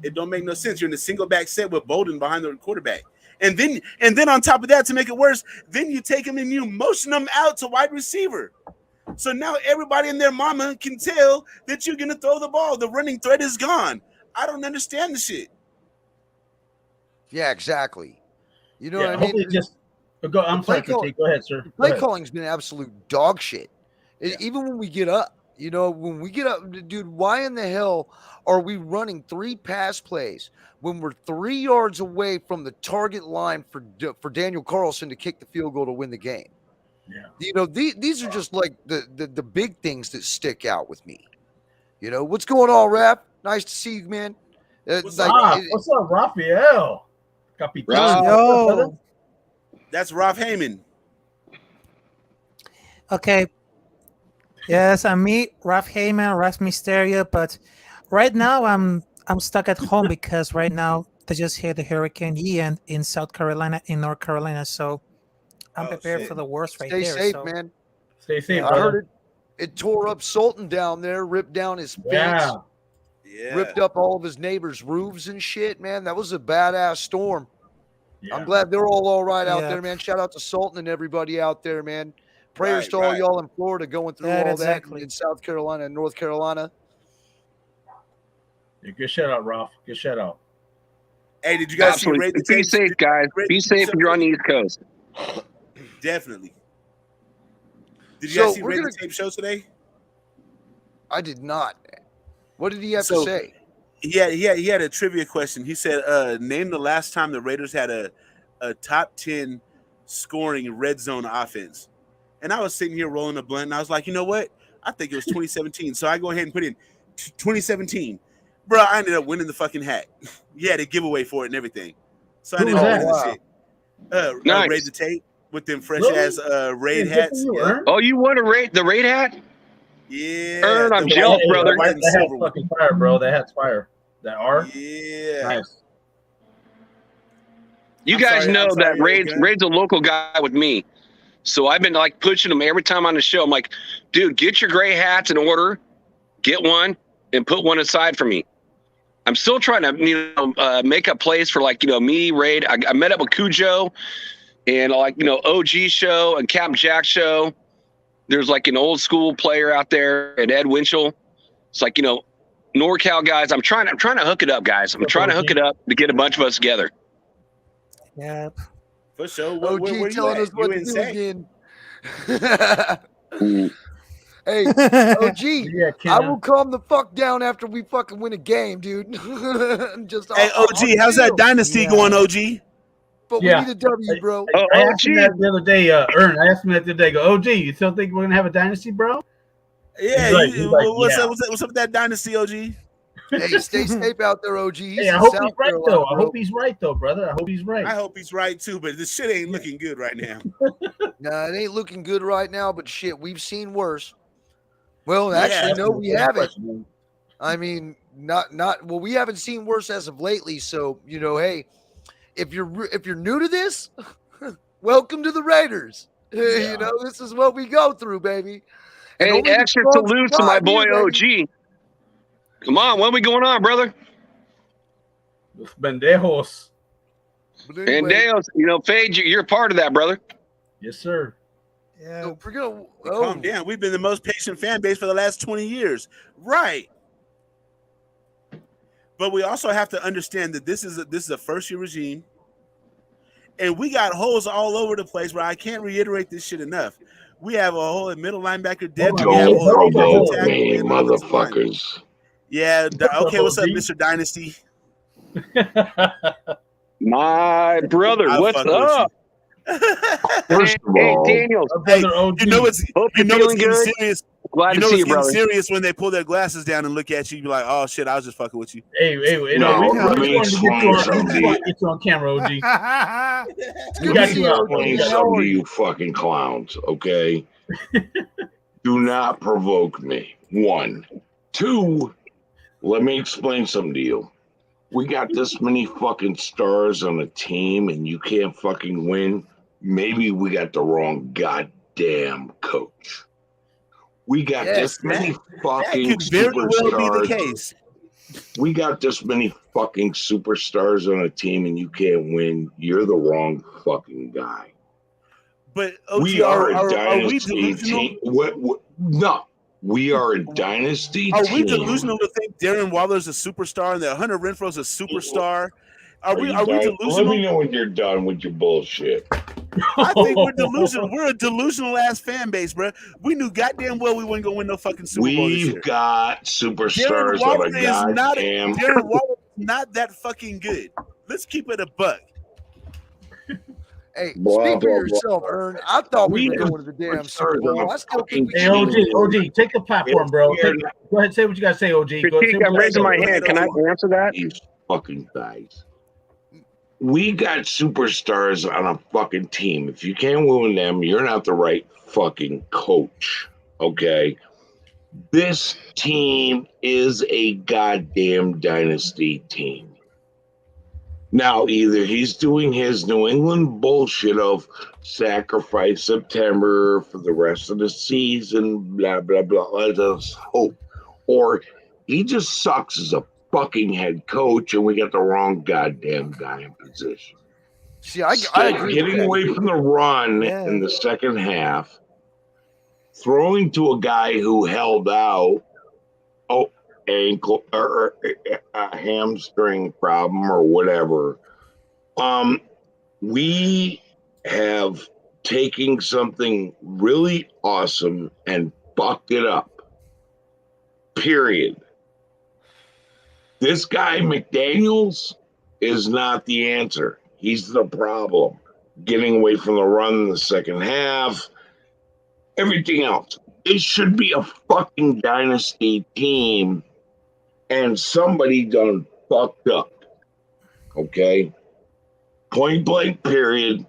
It don't make no sense. You're in a single back set with Bolden behind the quarterback. And then on top of that, to make it worse, then you take him and you motion him out to wide receiver. So now everybody and their mama can tell that you're gonna throw the ball. The running threat is gone. I don't understand the shit. Yeah, exactly. You know what I mean? I'm sorry, go ahead, sir. The play calling's been absolute dog shit. Even when we get up, dude, why in the hell are we running 3 pass plays when we're 3 yards away from the target line for Daniel Carlson to kick the field goal to win the game? Yeah. These are just like the big things that stick out with me. What's going on, Rap? Nice to see you, man. What's up, Raphael? Yo. That's Rob Heyman. Okay. Yes, I'm me, Ralph Heyman, Ralph Mysterio, but right now I'm stuck at home because right now they just hit the Hurricane Ian in South Carolina, in North Carolina, so I'm prepared for the worst right there. Stay safe, man. Stay safe, I heard it tore up Sultan down there, ripped down his fence, ripped up all of his neighbors' roofs and shit, man. That was a badass storm. Yeah. I'm glad they're all right out there, man. Shout out to Sultan and everybody out there, man. Prayers to all y'all in Florida going through all that in South Carolina and North Carolina. Yeah, good shout out, Ralph. Good shout out. Hey, did you guys see Raid the Tape? Be safe, guys. Be safe if you're on the East Coast. Definitely. Did you guys see Raid the Tape show today? I did not. What did he have to say? He had a trivia question. He said, name the last time the Raiders had a top 10 scoring red zone offense. And I was sitting here rolling a blunt, and I was like, you know what? I think it was 2017. So I go ahead and put in 2017. Bro, I ended up winning the fucking hat. He had a giveaway for it and everything. So I ended up winning the shit. Nice. Raid the Tape with them fresh-ass Raid hats. Yeah. Oh, you won the Raid hat? Yeah. I'm jealous, brother. That hat's fucking fire, bro. That hat's fire. That R? Yeah. Nice. You guys know that Raid's a local guy with me. So I've been like pushing him every time on the show. I'm like, dude, get your gray hats in order, get one, and put one aside for me. I'm still trying to, make a place for me, Raid. I met up with Cujo and OG show and Captain Jack show. There's an old school player out there at Ed Winchell. It's NorCal guys. I'm trying to hook it up, guys. I'm trying to hook it up to get a bunch of us together. Yep. For sure. Where telling us what to do again. Hey, OG, I will calm the fuck down after we fucking win a game, dude. Hey, OG, how's that dynasty going, OG? But we need a W, bro. I asked him that the other day, Ern. I asked him that the other day. Go, OG, you still think we're gonna have a dynasty, bro? Yeah. What's up with that dynasty, OG? Hey, stay safe out there, OG. Hey, I hope he's right, though. I hope he's right, though, brother. I hope he's right. I hope he's right, too, but this shit ain't looking good right now. Nah, it ain't looking good right now, but shit, we've seen worse. Well, actually, no, we haven't. I mean, well, we haven't seen worse as of lately, so, hey, if you're new to this, welcome to the Raiders. This is what we go through, baby. Hey, extra salute to my boy OG. Come on, what are we going on, brother? Los Pendejos. Pendejos, Fade, you're a part of that, brother. Yes, sir. Yeah. Calm down. We've been the most patient fan base for the last 20 years. Right. But we also have to understand that this is a first-year regime, and we got holes all over the place where I can't reiterate this shit enough. We have a hole at middle linebacker depth. Motherfuckers. Yeah. Okay. What's up, Mr. Dynasty? My brother, what's up? First of all, Daniel. You know it's getting serious. Glad to see you, brother. Serious when they pull their glasses down and look at you. You be like, "Oh shit, I was just fucking with you." Hey, let me explain something to you. Get you on camera, OG. We got you out. Explain something to you, fucking clowns. Okay. Do not provoke me. 1, 2. Let me explain something to you. we got this many fucking stars on a team and you can't fucking win. Maybe we got the wrong goddamn coach. We got this many fucking that could very superstars. well be the case. We got this many fucking superstars on a team and you can't win. You're the wrong fucking guy. But OG, We are a are we dynasty delusional? team. No, we are a dynasty Are team. we delusional to think Darren Waller's a superstar and that Hunter Renfro's a superstar? Are we delusional? Let me know when you're done with your bullshit. I think we're delusional. We're a delusional ass fan base, bro. We knew goddamn well we weren't gonna win no fucking Super Bowl this year. We've got superstars Darren Waller on a is goddamn. Darren Waller is not that fucking good. Let's keep it a buck. Hey, Blah, speak for blah, yourself, Ern. I thought we were going to the damn Super Bowl. I still think we Hey, should. OG, take the platform, bro. Go ahead, say what you got to say, OG. Critique, I'm raising my hand. Can I answer that? These fucking guys. We got superstars on a fucking team. If you can't win them, you're not the right fucking coach. Okay? This team is a goddamn dynasty team. Now, either he's doing his New England bullshit of sacrifice September for the rest of the season, blah, blah, blah, let us hope. Or he just sucks as a fucking head coach and we got the wrong goddamn guy in position. See, I agree. Getting away from the run in the second half, throwing to a guy who held out, ankle or a hamstring problem or whatever. We have taken something really awesome and fucked it up. Period. This guy McDaniels is not the answer. He's the problem. Getting away from the run in the second half, everything else. It should be a fucking dynasty team. And somebody done fucked up. Okay? Point blank, period.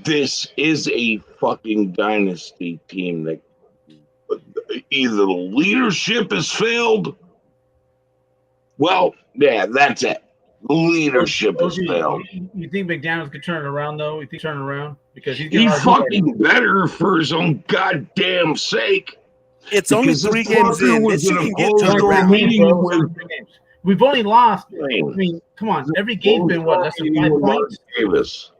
This is a fucking dynasty team that either the leadership has failed. Well, yeah, that's it. The leadership has failed. You think McDaniels could turn it around, though? You think turn it around? Because he's fucking better for his own goddamn sake. It's only 3 games in. This you can get to We've only lost. I mean, come on. Every game's been what? Less than 5 points. Davis.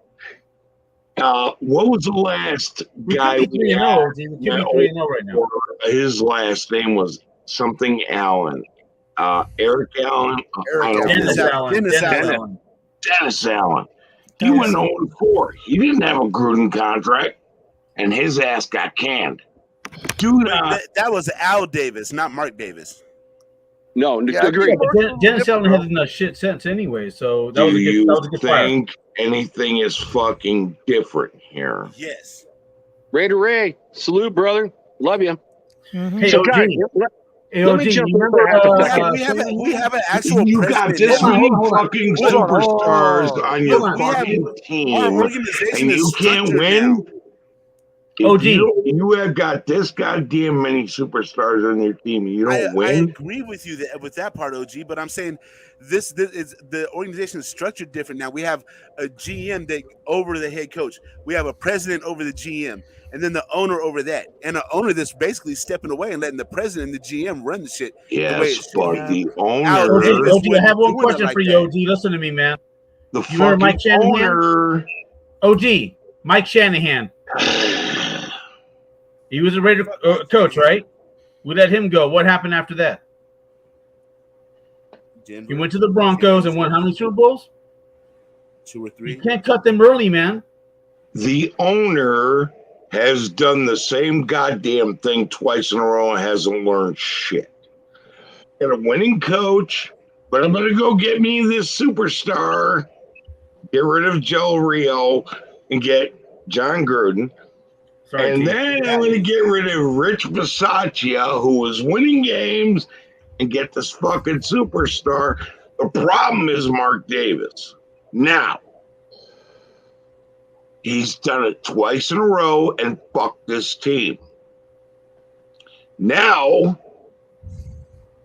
What was the last guy we had? 3-0 right now. His last name was something Allen. Eric Allen. Dennis Allen. Dennis Allen. He went 0-4. He didn't have a Gruden contract, and his ass got canned. That was Al Davis, not Mark Davis. No, agree. Dennis Allen has enough shit sense anyway, so that was a good, Do you think anything is fucking different here? Yes. Raider Ray, salute, brother. Love you. Mm-hmm. Hey, so, OG. guys, let me jump in. We have an actual You got this many fucking superstars on your fucking team, and you can't win? OG, you have got this goddamn many superstars on your team. You don't win. I agree with you with that part, OG. But I'm saying this is the organization is structured different now. We have a GM that over the head coach. We have a president over the GM, and then the owner over that, and an owner that's basically stepping away and letting the president and the GM run the shit. Yes, but the owner. OG, I have one question for you, OG. Listen to me, man. The you remember Mike Shanahan? Owner. OG, Mike Shanahan. He was a Raider coach, right? We let him go. What happened after that? Denver. He went to the Broncos and won how many Super Bowls? 2 or 3. You can't cut them early, man. The owner has done the same goddamn thing twice in a row and hasn't learned shit. Got a winning coach, but I'm going to go get me this superstar, get rid of Joe Rio, and get John Gruden. And then I'm going to get rid of Rich Bisaccia, who was winning games, and get this fucking superstar. The problem is Mark Davis. Now, he's done it twice in a row and fucked this team. Now,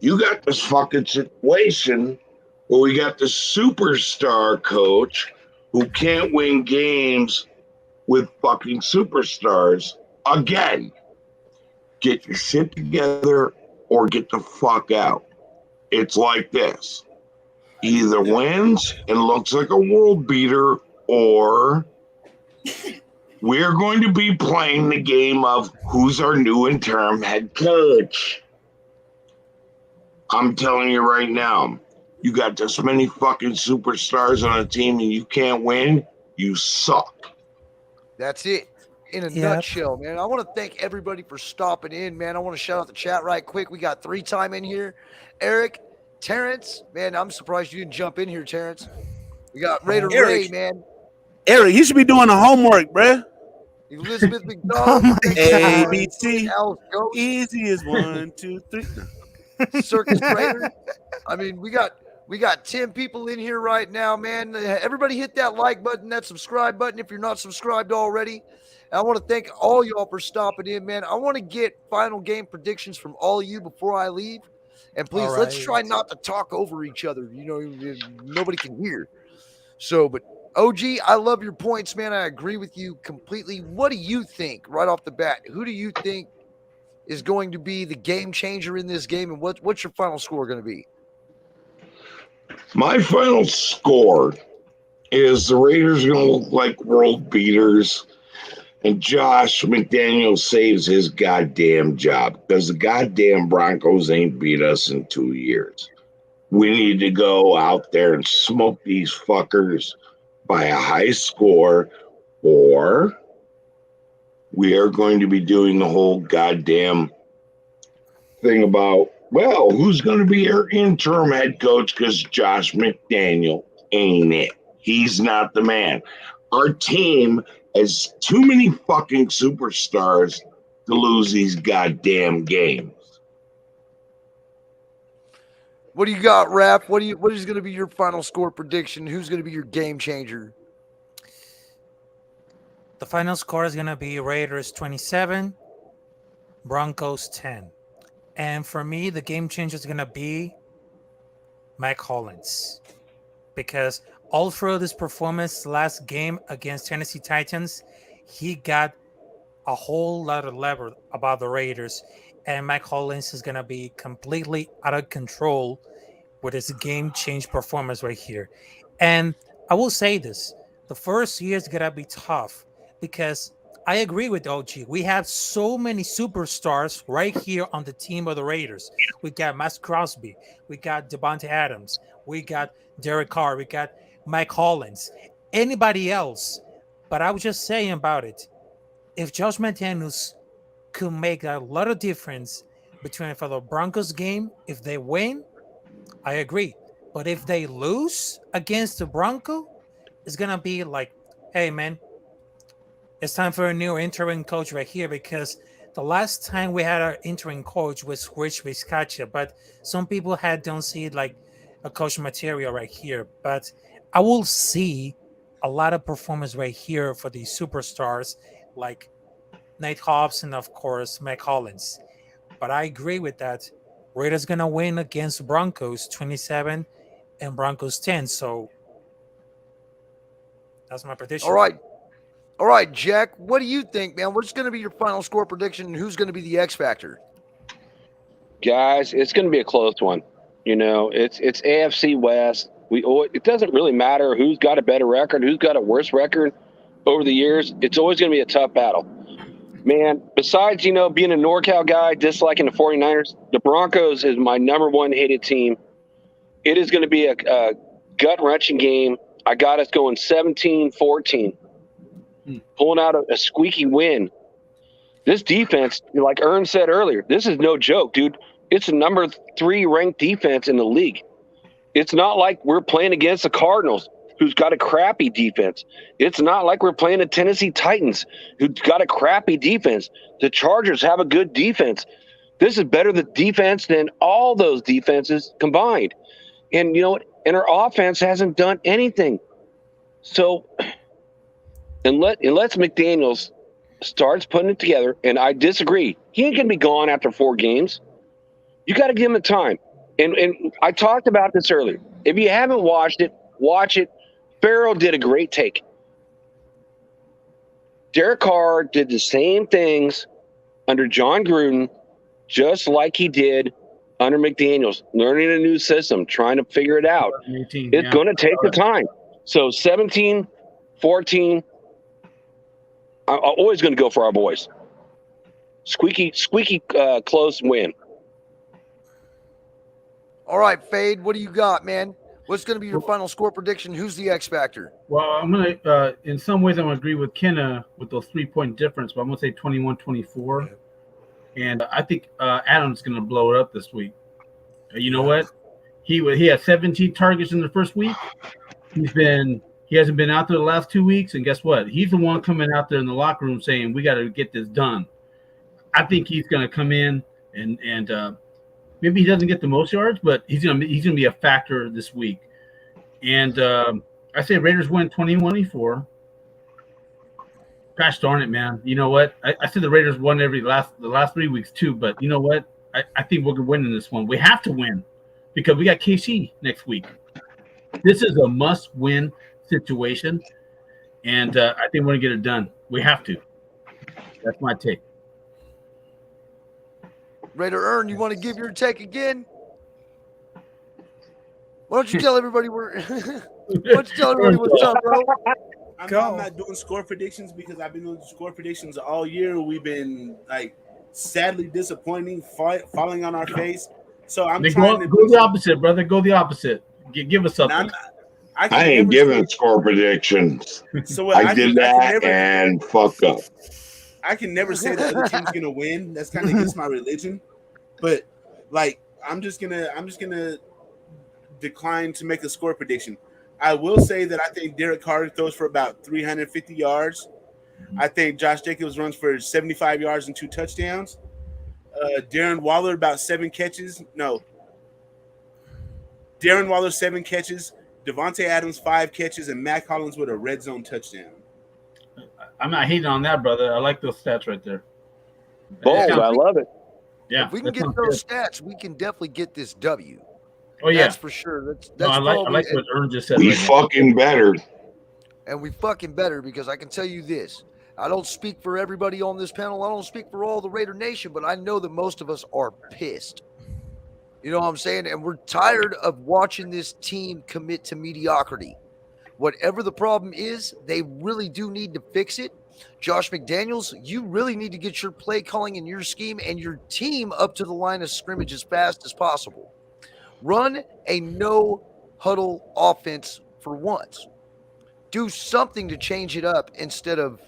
you got this fucking situation Well, we got the superstar coach who can't win games with fucking superstars again. Get your shit together or get the fuck out. It's like this. Either wins and looks like a world beater, or we're going to be playing the game of who's our new interim head coach. I'm telling you right now, you got this many fucking superstars on a team and you can't win, you suck. That's it. In a nutshell, man. I want to thank everybody for stopping in, man. I want to shout out the chat right quick. We got 3-time in here. Eric, Terrence, man, I'm surprised you didn't jump in here, Terrence. We got Raider Ray, man. Eric, you should be doing the homework, bruh. Elizabeth McDonald, ABC, easy as 1, 2, 3. Circus Raider. I mean, we got 10 people in here right now, man. Everybody hit that like button, that subscribe button if you're not subscribed already. And I want to thank all y'all for stopping in, man. I want to get final game predictions from all of you before I leave. And please, let's try not to talk over each other. You know, nobody can hear. So, but OG, I love your points, man. I agree with you completely. What do you think right off the bat? Who do you think is going to be the game changer in this game? And what's your final score going to be? My final score is the Raiders are going to look like world beaters, and Josh McDaniels saves his goddamn job because the goddamn Broncos ain't beat us in 2 years. We need to go out there and smoke these fuckers by a high score, or we are going to be doing the whole goddamn thing about, well, who's going to be our interim head coach because Josh McDaniel ain't it. He's not the man. Our team has too many fucking superstars to lose these goddamn games. What do you got, Raph? What is going to be your final score prediction? Who's going to be your game changer? The final score is going to be Raiders 27, Broncos 10. And for me, the game changer is going to be Mike Hollins. Because all through this performance last game against Tennessee Titans, he got a whole lot of lever about the Raiders. And Mike Hollins is going to be completely out of control with his game change performance right here. And I will say this, the first year is going to be tough because I agree with OG. We have so many superstars right here on the team of the Raiders. We got Max Crosby. We got Javonte Adams. We got Derek Carr. We got Mike Hollins. Anybody else. But I was just saying about it. If Josh McDaniels could make a lot of difference between for the Broncos game, if they win, I agree. But if they lose against the Broncos, it's going to be like, hey, man, it's time for a new interim coach right here, because the last time we had our interim coach was Rich Biscaccia, but some people don't see it like a coach material right here. But I will see a lot of performance right here for these superstars like Nate Hobbs and, of course, Mike Hollins. But I agree with that. Raiders going to win against Broncos 27 and Broncos 10. So that's my prediction. All right, Jack, what do you think, man? What's going to be your final score prediction, and who's going to be the X factor? Guys, it's going to be a close one. You know, it's AFC West. It doesn't really matter who's got a better record, who's got a worse record over the years. It's always going to be a tough battle. Man, besides, being a NorCal guy, disliking the 49ers, the Broncos is my number one hated team. It is going to be a gut-wrenching game. I got us going 17-14. Pulling out a squeaky win. This defense, like Ern said earlier, this is no joke, dude. It's the number 3 ranked defense in the league. It's not like we're playing against the Cardinals, who's got a crappy defense. It's not like we're playing the Tennessee Titans, who's got a crappy defense. The Chargers have a good defense. This is better the defense than all those defenses combined. And you know what? And our offense hasn't done anything. So unless McDaniels starts putting it together, and I disagree, he ain't going to be gone after 4 games. You got to give him the time. And I talked about this earlier. If you haven't watched it, watch it. Farrell did a great take. Derek Carr did the same things under John Gruden, just like he did under McDaniels, learning a new system, trying to figure it out. It's going to take the time. So 17, 14, I'm always going to go for our boys. Squeaky close win. All right, Fade, what do you got, man? What's going to be your final score prediction? Who's the X factor? Well, I'm going to, in some ways, I'm going to agree with Kenna with those 3-point difference, but I'm going to say 21-24. And I think Adam's going to blow it up this week. You know what? He had 17 targets in the first week. He hasn't been out there the last 2 weeks, and guess what? He's the one coming out there in the locker room saying, we got to get this done. I think he's going to come in and maybe he doesn't get the most yards, but he's going to be a factor this week. And I say Raiders win 21-24. Gosh darn it, man! You know what? I said the Raiders won the last 3 weeks too, but you know what? I think we're winning this one. We have to win because we got KC next week. This is a must-win situation, and I think we're gonna get it done. We have to. That's my take. Raider Earn, you want to give your take again? Why don't you tell everybody what's up, bro? I'm not doing score predictions because I've been doing score predictions all year. We've been sadly disappointing, falling on our face. So I'm trying to go the opposite, brother. Go the opposite. Give us something. I ain't giving score predictions. So I did that and fucked up. I can never say that the team's gonna win. That's kind of against my religion. But I'm just gonna decline to make a score prediction. I will say that I think Derek Carr throws for about 350 yards. I think Josh Jacobs runs for 75 yards and 2 touchdowns. Darren Waller about 7 catches. No. Darren Waller 7 catches. Devontae Adams 5 catches, and Matt Collins with a red zone touchdown. I'm not hating on that, brother. I like those stats right there. Bold, I love it. Yeah, if we can get those stats, we can definitely get this W. Oh yeah, that's for sure. That's I like what Ern just said. We fucking better. And we fucking better because I can tell you this. I don't speak for everybody on this panel. I don't speak for all the Raider Nation, but I know that most of us are pissed. You know what I'm saying? And we're tired of watching this team commit to mediocrity. Whatever the problem is, they really do need to fix it. Josh McDaniels, you really need to get your play calling and your scheme and your team up to the line of scrimmage as fast as possible. Run a no-huddle offense for once. Do something to change it up instead of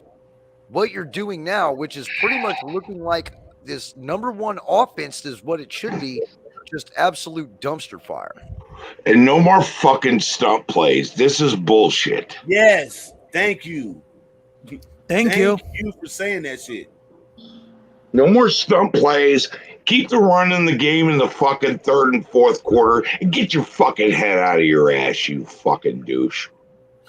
what you're doing now, which is pretty much looking like this number one offense is what it should be, just absolute dumpster fire. And no more fucking stunt plays. This is bullshit. Yes. Thank you. Thank you for saying that shit. No more stunt plays. Keep the run in the game in the fucking third and fourth quarter and get your fucking head out of your ass, you fucking douche.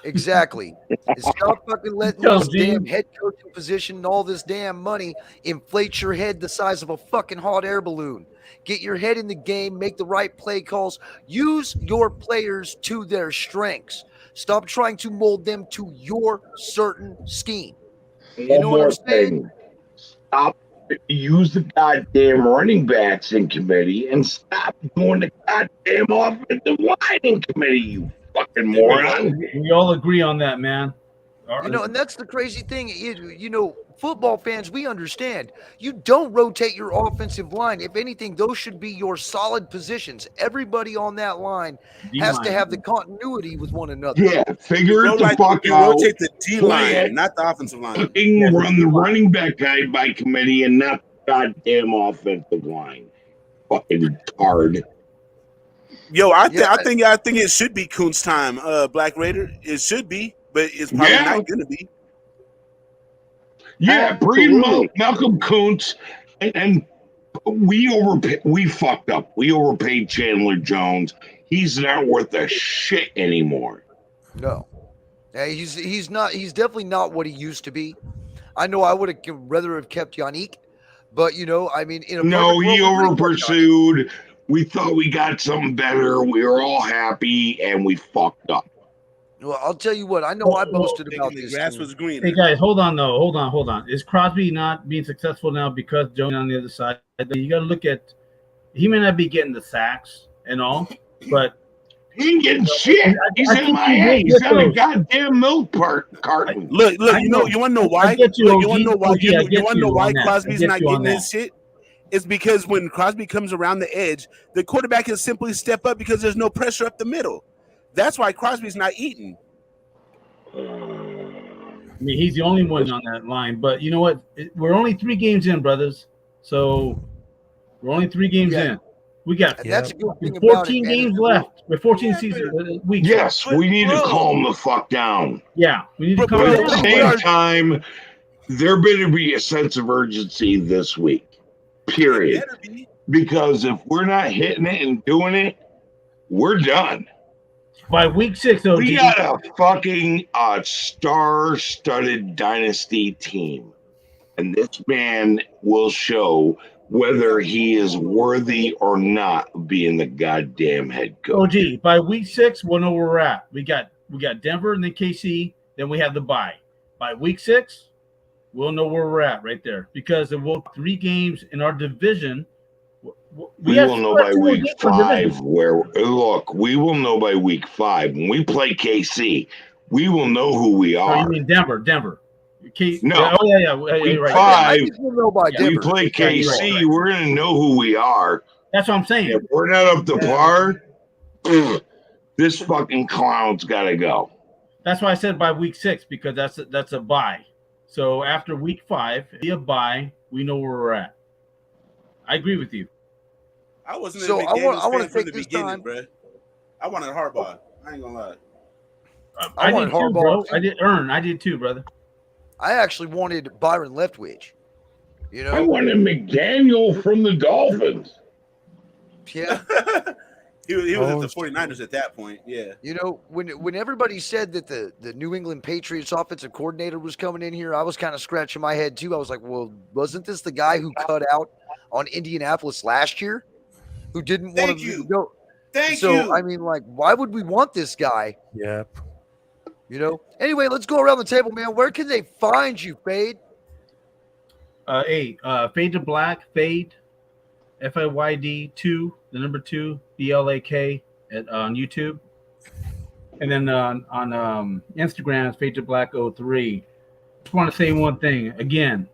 Exactly. Stop fucking letting this damn head coaching position and all this damn money inflate your head the size of a fucking hot air balloon. Get your head in the game, make the right play calls, use your players to their strengths. Stop trying to mold them to your certain scheme. You know what I'm saying? Stop. Use the goddamn running backs in committee and stop doing the goddamn offensive line in committee, you fucking moron. We all agree on that, man. You know, and that's the crazy thing. You know, football fans, we understand. You don't rotate your offensive line. If anything, those should be your solid positions. Everybody on that line has to have the continuity with one another. Yeah, figure it the fuck out. Rotate the D-line, not the offensive line. Run the running back guy by committee and not the goddamn offensive line. Fucking retard. Yo, I think it should be Kuntz time, Black Raider. It should be, but it's probably not going to be. Yeah, bring Malcolm Kuntz, and we fucked up. We overpaid Chandler Jones. He's not worth a shit anymore. No, he's not. He's definitely not what he used to be. I know I would have rather have kept Yannick, but you know, I mean, he over pursued We thought we got something better. We were all happy, and we fucked up. Well, I'll tell you what. I know I boasted about the this. grass team. was greener. Hey guys, hold on though. Hold on. Is Crosby not being successful now because Jones on the other side? You got to look at. He may not be getting the sacks and all, but he ain't getting shit. He's in my head. He's on a goddamn milk carton. Look. You want to know why? You want to know why? You want to know why Crosby's not getting his shit? It's because when Crosby comes around the edge, the quarterback can simply step up because there's no pressure up the middle. That's why Crosby's not eating. I mean, he's the only one on that line. But you know what? We're only 3 games in, brothers. So we're only 3 games in. We got that's a good thing 14 about it, games left. We're 14 weeks. Yes, we need to calm the fuck down. Yeah, we need to calm down. down. At the same time, there better be a sense of urgency this week. Period. Because if we're not hitting it and doing it, we're done. By week 6, though, we got a fucking star-studded dynasty team, and this man will show whether he is worthy or not of being the goddamn head coach. OG, by week 6, we'll know where we're at. We got Denver and then KC, then we have the bye. By week 6, we'll know where we're at right there because there will 3 games in our division. We will know by week 5 we will know by week 5 when we play KC. We will know who we are. Oh, you mean Denver? No. Oh yeah. Week right. 5. Yeah, we play KC. Right. We're gonna know who we are. That's what I'm saying. If we're not up to par, this fucking clown's got to go. That's why I said by week 6 because that's a bye. So after week 5, be a bye. We know where we're at. I agree with you. I wasn't. So I want to from take the this beginning, time, bro. I wanted Harbaugh. I ain't gonna lie. I did too, bro. I did too, brother. I actually wanted Byron Leftwich. You know, I wanted McDaniel from the Dolphins. Yeah. he was at the 49ers at that point. Yeah. You know, when everybody said that the New England Patriots offensive coordinator was coming in here, I was kind of scratching my head too. I was like, well, wasn't this the guy who cut out on Indianapolis last year? Who didn't want to go? Thank you. So I mean, like, why would we want this guy? Yep. You know. Anyway, let's go around the table, man. Where can they find you, Fade? Fade to Black, Fade, FAYD 2, the number 2, BLAK on YouTube, and then on Instagram it's Fade to Black 03. Just want to say one thing again.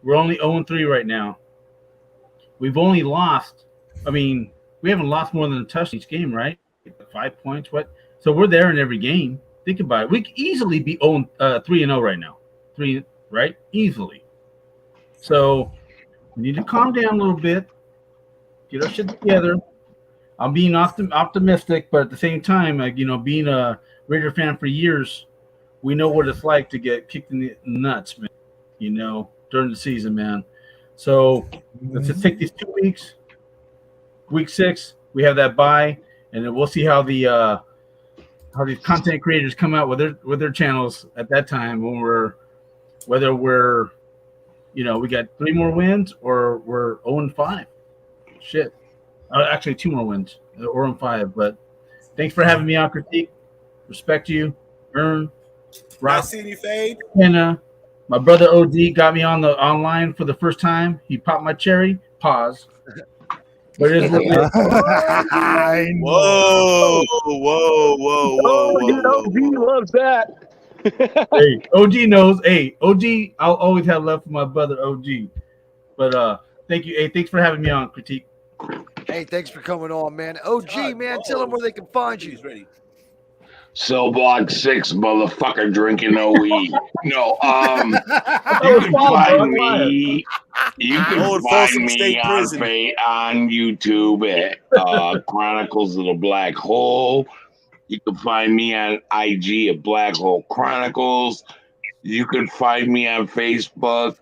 We're only 0-3 right now. We've only lost. I mean, we haven't lost more than a touchdown each game, right? 5 points. What? So we're there in every game. Think about it. We could easily be 3-0 right now. 3, right? Easily. So we need to calm down a little bit. Get our shit together. I'm being optimistic, but at the same time, being a Raider fan for years, we know what it's like to get kicked in the nuts, man. During the season, man. So let's just take these 2 weeks. Week 6, we have that bye, and then we'll see how these content creators come out with their channels at that time when whether we're we got 3 more wins or we're 0-5. Shit. Actually 2 more wins or 0-5. But thanks for having me on, Critique. Respect you. Ern. Rob. Nice seeing you, Fade. And my brother OD got me on the online for the first time. He popped my cherry. Pause. But it is what it is. Whoa. OG loves that. Hey, OG knows. Hey, OG, I'll always have love for my brother OG. But thank you. Hey, thanks for having me on, Critique. Hey, thanks for coming on, man. OG, man, tell them where they can find you. He's ready. Cell Block 6, motherfucker, drinking OE. No, you can find me. You can find me on YouTube at Chronicles of the Black Hole. You can find me on IG at Black Hole Chronicles. You can find me on Facebook.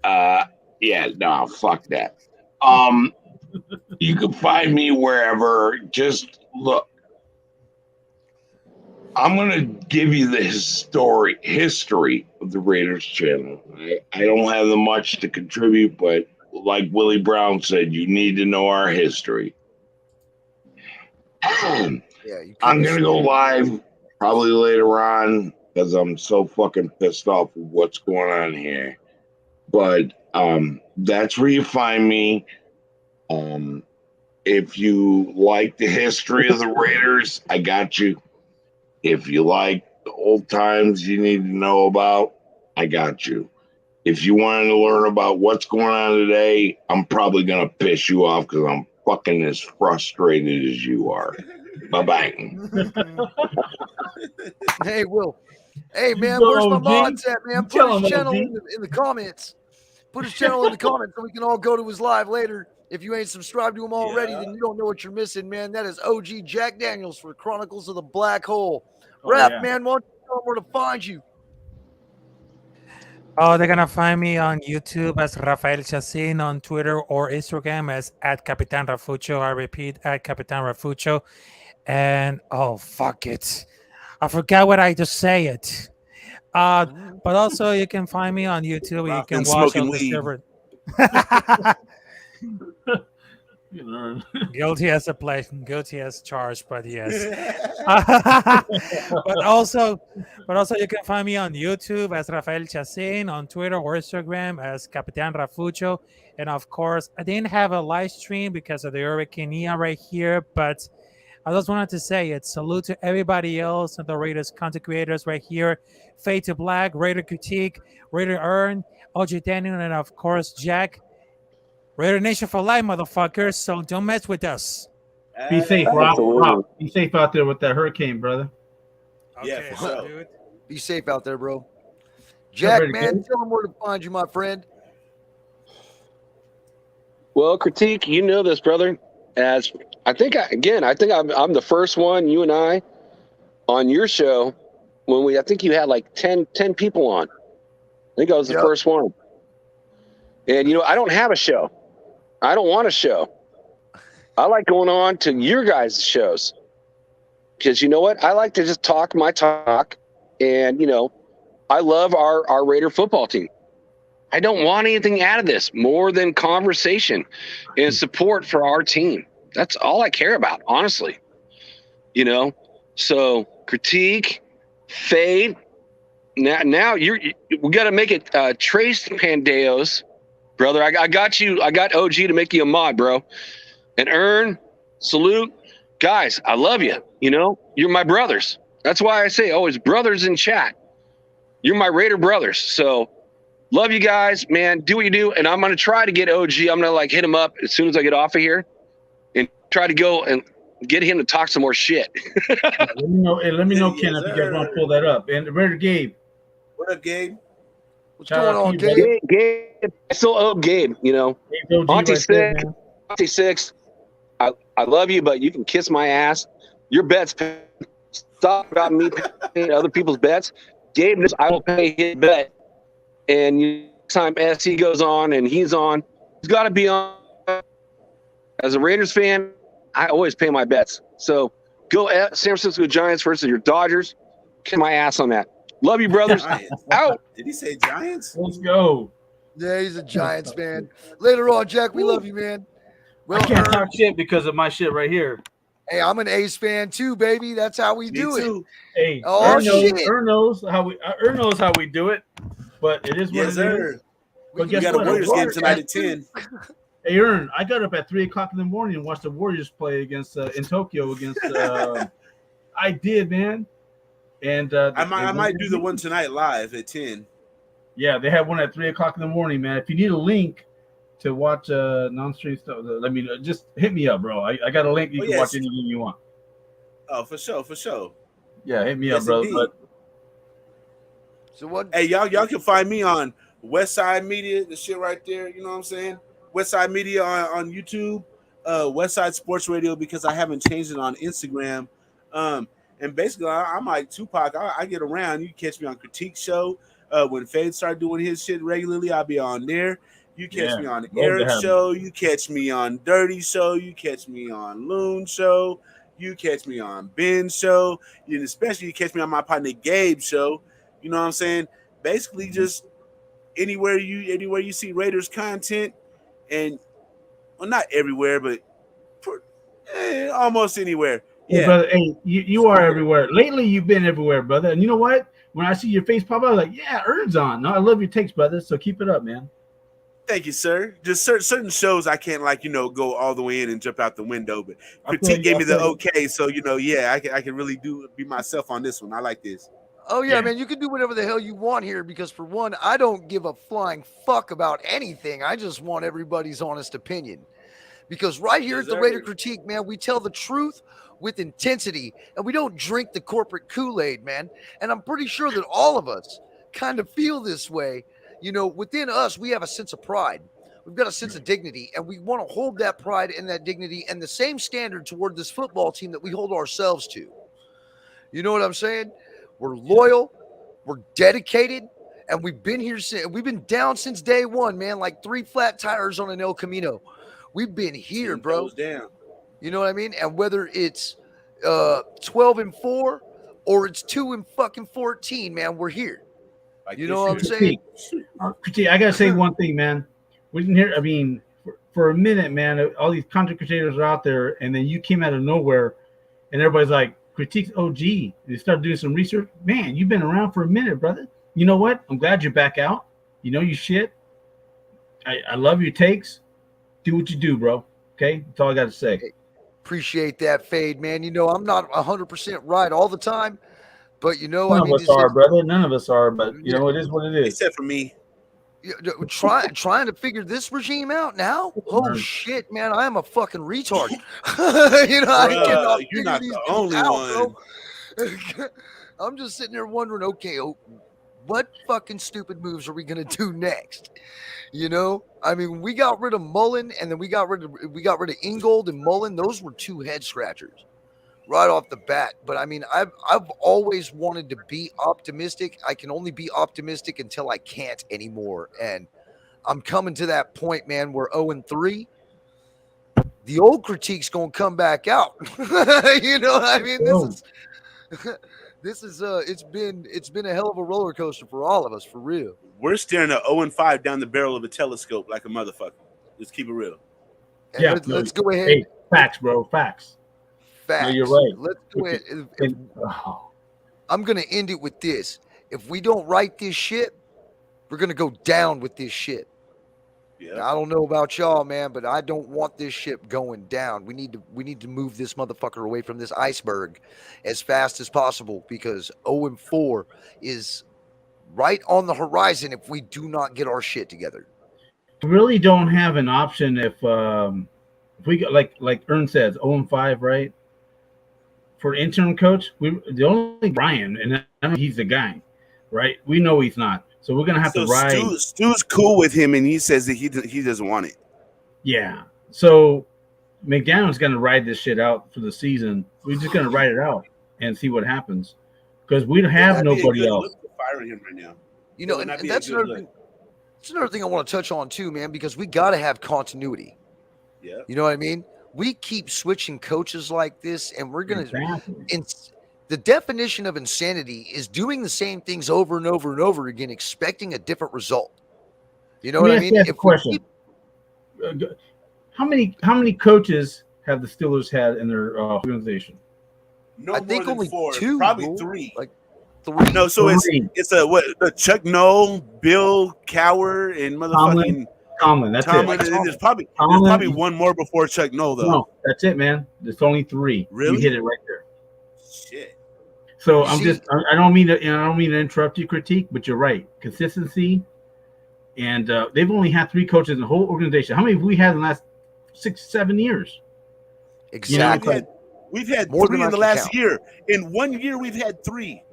Fuck that. You can find me wherever. Just look. I'm going to give you the history of the Raiders channel. I don't have much to contribute, but like Willie Brown said, you need to know our history. I'm gonna go live probably later on because I'm so fucking pissed off with what's going on here. But that's where you find me. If you like the history of the Raiders, I got you. If you like the old times you need to know about, I got you. If you wanted to learn about what's going on today, I'm probably going to piss you off because I'm fucking as frustrated as you are. Bye-bye. Hey, Will. Hey, man, where's my mods at, man? Put his channel in the comments. Put his channel in the comments so we can all go to his live later. If you ain't subscribed to him already, then you don't know what you're missing, man. That is OG Jack Daniels for Chronicles of the Black Hole. Raph, man, why don't you tell them where to find you? Oh, they're gonna find me on YouTube as Rafael Chacin, on Twitter or Instagram as @Capitan Rafucho. I repeat, @Capitan Rafucho. And oh, fuck it, I forgot what I just say it. But also you can find me on YouTube. You can watch all the server. Guilty as a play, guilty as charged, but yes. but also you can find me on YouTube as Rafael Chacin, on Twitter or Instagram as Capitan Rafucho. And of course, I didn't have a live stream because of the Hurricane Ian right here, but I just wanted to say it. Salute to everybody else and the Raiders content creators right here. Fade to Black, Raider Critique, Raider Earn, OG Daniel, and of course Jack. Raider Nation for life, motherfuckers. So don't mess with us. Be safe, Rob. Be safe out there with that hurricane, brother. Okay, for sure. Dude. Be safe out there, bro. Jack, man, tell them where to find you, my friend. Well, Critique, you know this, brother. As I think I'm the first one, you and I, on your show when I think you had like 10 people on. I think I was the first one. And, I don't have a show. I don't want a show. I like going on to your guys' shows. Because you know what? I like to just talk my talk. And, I love our Raider football team. I don't want anything out of this more than conversation and support for our team. That's all I care about, honestly. So Critique, Fade. Now we got to make it Trace Pandeos. Brother, I got you. I got OG to make you a mod, bro. And Earn, Salute. Guys, I love you. You're my brothers. That's why I say always brothers in chat. You're my Raider brothers. So love you guys, man. Do what you do. And I'm going to try to get OG. I'm going to hit him up as soon as I get off of here and try to go and get him to talk some more shit. Let me know, Ken, if you guys want to pull that up. And Raider Gabe. What up, Gabe? What's going on, Gabe? Gabe, I still owe Gabe, Auntie Six, I love you, but you can kiss my ass. Your bets, stop about me paying other people's bets. Gabe, I will pay his bet. And next time SC goes on and he's on, he's got to be on. As a Raiders fan, I always pay my bets. So go at San Francisco Giants versus your Dodgers. Kiss my ass on that. Love you, brothers. Out. Did he say Giants? Let's go. Yeah, he's a Giants fan. Later on, Jack, we love you, man. Well, I can't talk shit because of my shit right here. Hey, I'm an A's fan too, baby. That's how we do it. Hey, Ern knows how we do it, but it is what it is. But guess what? Warriors game tonight at 10. Hey, Ern, I got up at 3:00 in the morning and watched the Warriors play against in Tokyo against. I did, man. And I might do the one tonight live at 10. Yeah, they have one at 3:00 in the morning, man. If you need a link to watch non-stream stuff, let me just hit me up, bro. I got a link. You can watch anything you want. Oh, for sure. Yeah, hit me up, bro. But, so what? Hey, y'all can find me on Westside Media, the shit right there. You know what I'm saying? Westside Media on YouTube, Westside Sports Radio, because I haven't changed it on Instagram. And basically, I'm like Tupac. I get around. You catch me on Critique Show. When Fade start doing his shit regularly, I'll be on there. You catch me on Eric Show. You catch me on Dirty Show. You catch me on Loon Show. You catch me on Ben Show. And especially you catch me on my partner Gabe Show. You know what I'm saying? Basically, just anywhere you see Raiders content, and well, not everywhere, but almost anywhere. Hey, brother, hey, you are everywhere. Lately, you've been everywhere, brother. And you know what? When I see your face pop up, I'm like, yeah, Ern's on. No, I love your takes, brother. So keep it up, man. Thank you, sir. Just certain shows I can't go all the way in and jump out the window, but Critique gave me the okay, so I can really be myself on this one. I like this. Oh yeah, man, you can do whatever the hell you want here because for one, I don't give a flying fuck about anything. I just want everybody's honest opinion. Because right here at the Raider Critique, man, we tell the truth with intensity and we don't drink the corporate Kool-Aid, man. And I'm pretty sure that all of us kind of feel this way. Within us, we have a sense of pride. We've got a sense of dignity, and we want to hold that pride and that dignity and the same standard toward this football team that we hold ourselves to. You know what I'm saying? We're loyal, we're dedicated, and we've been down since day one, man, like 3 flat tires on an El Camino. We've been here, bro. Down. You know what I mean? And whether it's 12-4 or it's 2-14, man, we're here. You know what I'm saying? Critique, I gotta say one thing, man. We didn't hear. I mean, for a minute, man, all these content creators are out there, and then you came out of nowhere, and everybody's like, "Critique's OG." They start doing some research. Man, you've been around for a minute, brother. You know what? I'm glad you're back out. You know you shit. I love your takes. Do what you do, bro. Okay, that's all I got to say. Appreciate that, Fade, man. I'm not 100% right all the time. But none of us are, brother. None of us are, but it is what it is. Except for me. Trying to figure this regime out now. Oh shit, man! I am a fucking retard. I cannot. You're not the only one. Bro. I'm just sitting there wondering. Okay, what fucking stupid moves are we gonna do next? I mean, we got rid of Mullen, and then we got rid of Ingold and Mullen. Those were 2 head scratchers right off the bat. But I mean, I've always wanted to be optimistic. I can only be optimistic until I can't anymore. And I'm coming to that point, man, where 0-3, the old Critique's going to come back out. You know what I mean? This is it's been a hell of a roller coaster for all of us, for real. We're staring at 0-5 down the barrel of a telescope like a motherfucker. Let's keep it real. And yeah, let's go ahead. Hey, facts, bro. Facts. No, you're right. Let's do it. I'm going to end it with this. If we don't write this shit, we're going to go down with this shit. Yeah. Now, I don't know about y'all, man, but I don't want this ship going down. We need to move this motherfucker away from this iceberg as fast as possible because 0-4 is right on the horizon if we do not get our shit together. We really don't have an option if we got like Ern says 0-5, right? For interim coach, the only Brian, and I don't know he's the guy, right? We know he's not, so we're gonna have to ride. Stu's cool with him, and he says that he doesn't want it. Yeah, so McDaniel's gonna ride this shit out for the season. We're just gonna ride it out and see what happens because we don't have nobody else. Firing him right now, and that's another thing. That's another thing I want to touch on too, man, because we got to have continuity. Yeah, you know what I mean. We keep switching coaches like this, and we're going to the definition of insanity is doing the same things over and over and over again, expecting a different result. You know what I mean? If question. How many coaches have the Steelers had in their organization? No, I think only 4, 2, probably 3. Like 3. No, so it's Chuck Noll, Bill Cowher, and motherfucking Tomlin. That's it. There's probably one more before Chuck Noll, though. No, that's it, man. There's only 3. Really? You hit it right there. Shit. So I don't mean to interrupt you, Critique, but you're right. Consistency, and they've only had 3 coaches in the whole organization. How many have we had in the last 6-7 years? Exactly. We've had 3 in the last year. In 1 year, we've had 3.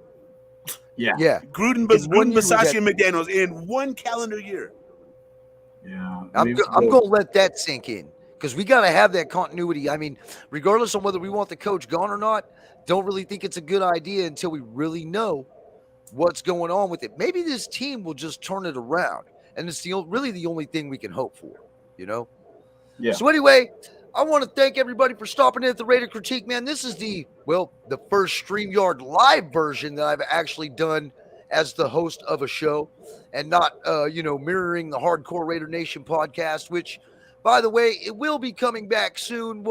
Yeah. Gruden, Bisaccia, and McDaniels in 1 calendar year. Yeah, I'm going to let that sink in because we got to have that continuity. I mean, regardless of whether we want the coach gone or not, don't really think it's a good idea until we really know what's going on with it. Maybe this team will just turn it around, and it's really the only thing we can hope for, Yeah. So anyway, I want to thank everybody for stopping in at the Raider Critique, man. This is the first StreamYard live version that I've actually done as the host of a show and not, mirroring the Hardcore Raider Nation podcast, which, by the way, it will be coming back soon.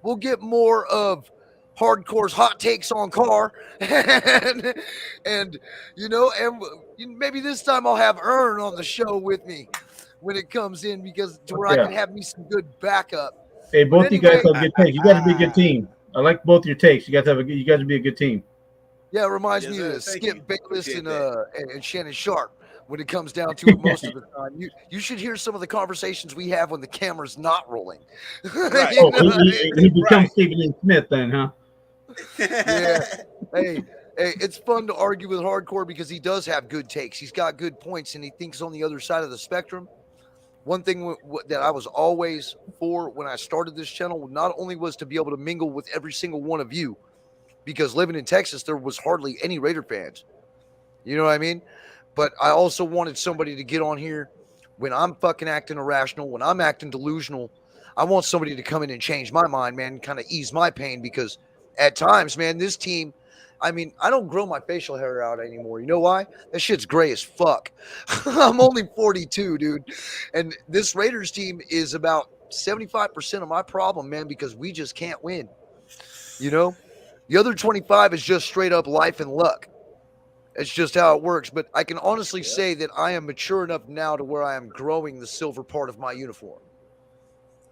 We'll get more of Hardcore's hot takes on Carr, and maybe this time I'll have Ern on the show with me when it comes in, because to where I can have me some good backup. Hey, both you guys have good takes. You guys be a good team. I like both your takes. You guys would be a good team. Yeah, it reminds me of Skip Bayless and Shannon Sharp when it comes down to it most of the time. You should hear some of the conversations we have when the camera's not rolling. Right. He becomes Stephen A. Smith then, huh? Yeah. Hey, it's fun to argue with Hardcore because he does have good takes. He's got good points, and he thinks on the other side of the spectrum. One thing that I was always for when I started this channel not only was to be able to mingle with every single one of you, because living in Texas, there was hardly any Raider fans. You know what I mean? But I also wanted somebody to get on here when I'm fucking acting irrational, when I'm acting delusional. I want somebody to come in and change my mind, man, kind of ease my pain, because at times, man, this team, I mean, I don't grow my facial hair out anymore. You know why? That shit's gray as fuck. I'm only 42, dude. And this Raiders team is about 75% of my problem, man, because we just can't win. You know? The other 25 is just straight up life and luck. It's just how it works. But I can honestly say that I am mature enough now to where I am growing the silver part of my uniform.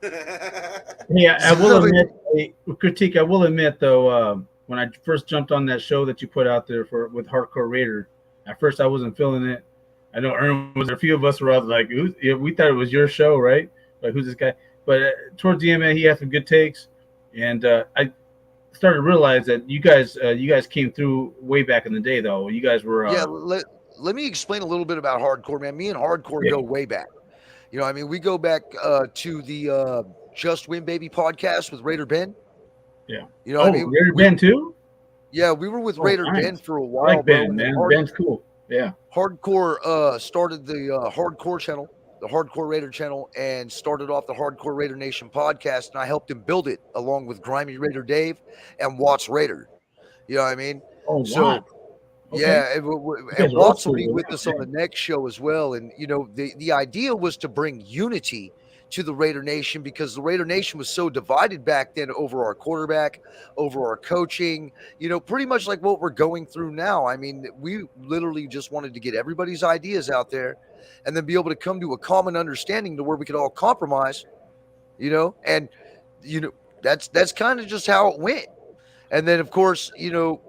Yeah, I will admit, critique. I will admit though, when I first jumped on that show that you put out there with Hardcore Raider, at first I wasn't feeling it. I know Ern was. A few of us were out like, we thought it was your show, right? Like, who's this guy? But towards the end, man, he had some good takes, and I started to realize that you guys came through way back in the day, though. You guys were. Let me explain a little bit about Hardcore, man. Me and Hardcore go way back. You know, I mean, we go back to the Just Win Baby podcast with Raider Ben. Yeah. You know what I mean? Raider Ben too? Yeah, we were with Raider nice. Ben for a while. I like Ben, man. Ben's cool. Yeah. Hardcore started the Hardcore channel, the Hardcore Raider channel, and started off the Hardcore Raider Nation podcast, and I helped him build it along with Grimy Raider Dave and Watts Raider. You know what I mean? Oh, so, wow. Okay. Yeah, and Watts will be with us on the next show as well. And, you know, the idea was to bring unity to the Raider Nation, because the Raider Nation was so divided back then over our quarterback, over our coaching, you know, pretty much like what we're going through now. I mean, we literally just wanted to get everybody's ideas out there and then be able to come to a common understanding to where we could all compromise, you know, and, you know, that's kind of just how it went. And then, of course, you know,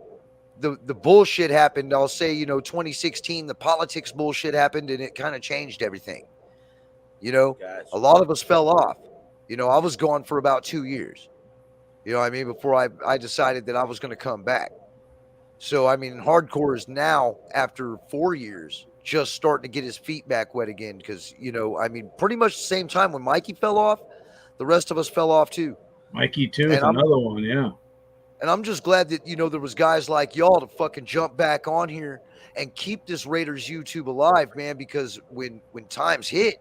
the bullshit happened. I'll say, you know, 2016, the politics bullshit happened, and it kind of changed everything. You know, a lot of us fell off. You know, I was gone for about 2 years. You know what I mean? Before I decided that I was going to come back. So, I mean, Hardcore is now, after 4 years, just starting to get his feet back wet again. Because, you know, I mean, pretty much the same time when Mikey fell off, the rest of us fell off too. Mikey too is another one, yeah. And I'm just glad that, you know, there was guys like y'all to fucking jump back on here and keep this Raiders YouTube alive, man, because when times hit,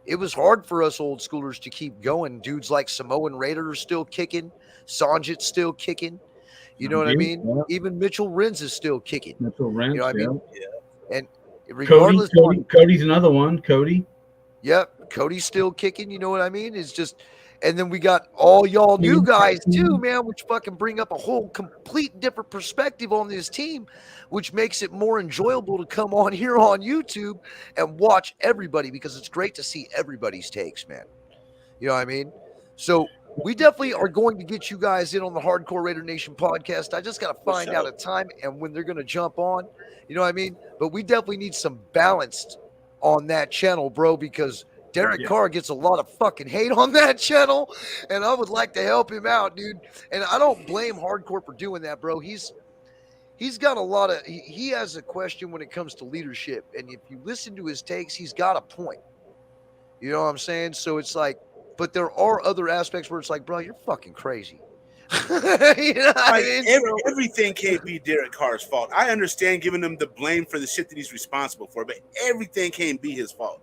it was hard for us old schoolers to keep going. Dudes like Samoan Raider are still kicking. Sanjit's still kicking. You know what I mean? Yeah. Even Mitchell Renz is still kicking. Mitchell Renz, you know what I mean? Yeah. And regardless, Cody's another one. Cody. Yep, Cody's still kicking. You know what I mean? It's just, and then we got all y'all new guys too, man, which fucking bring up a whole complete different perspective on this team, which makes it more enjoyable to come on here on YouTube and watch everybody, because it's great to see everybody's takes, man. You know what I mean? So we definitely are going to get you guys in on the Hardcore Raider Nation podcast. I just got to find out a time and when they're going to jump on, you know what I mean? But we definitely need some balanced on that channel, bro, because Derek Carr gets a lot of fucking hate on that channel, and I would like to help him out, dude. And I don't blame Hardcore for doing that, bro. He's got a lot of, he has a question when it comes to leadership, and if you listen to his takes, he's got a point. You know what I'm saying? So it's like, but there are other aspects where it's like, bro, you're fucking crazy. You know like, everything can't be Derek Carr's fault. I understand giving him the blame for the shit that he's responsible for, but everything can't be his fault.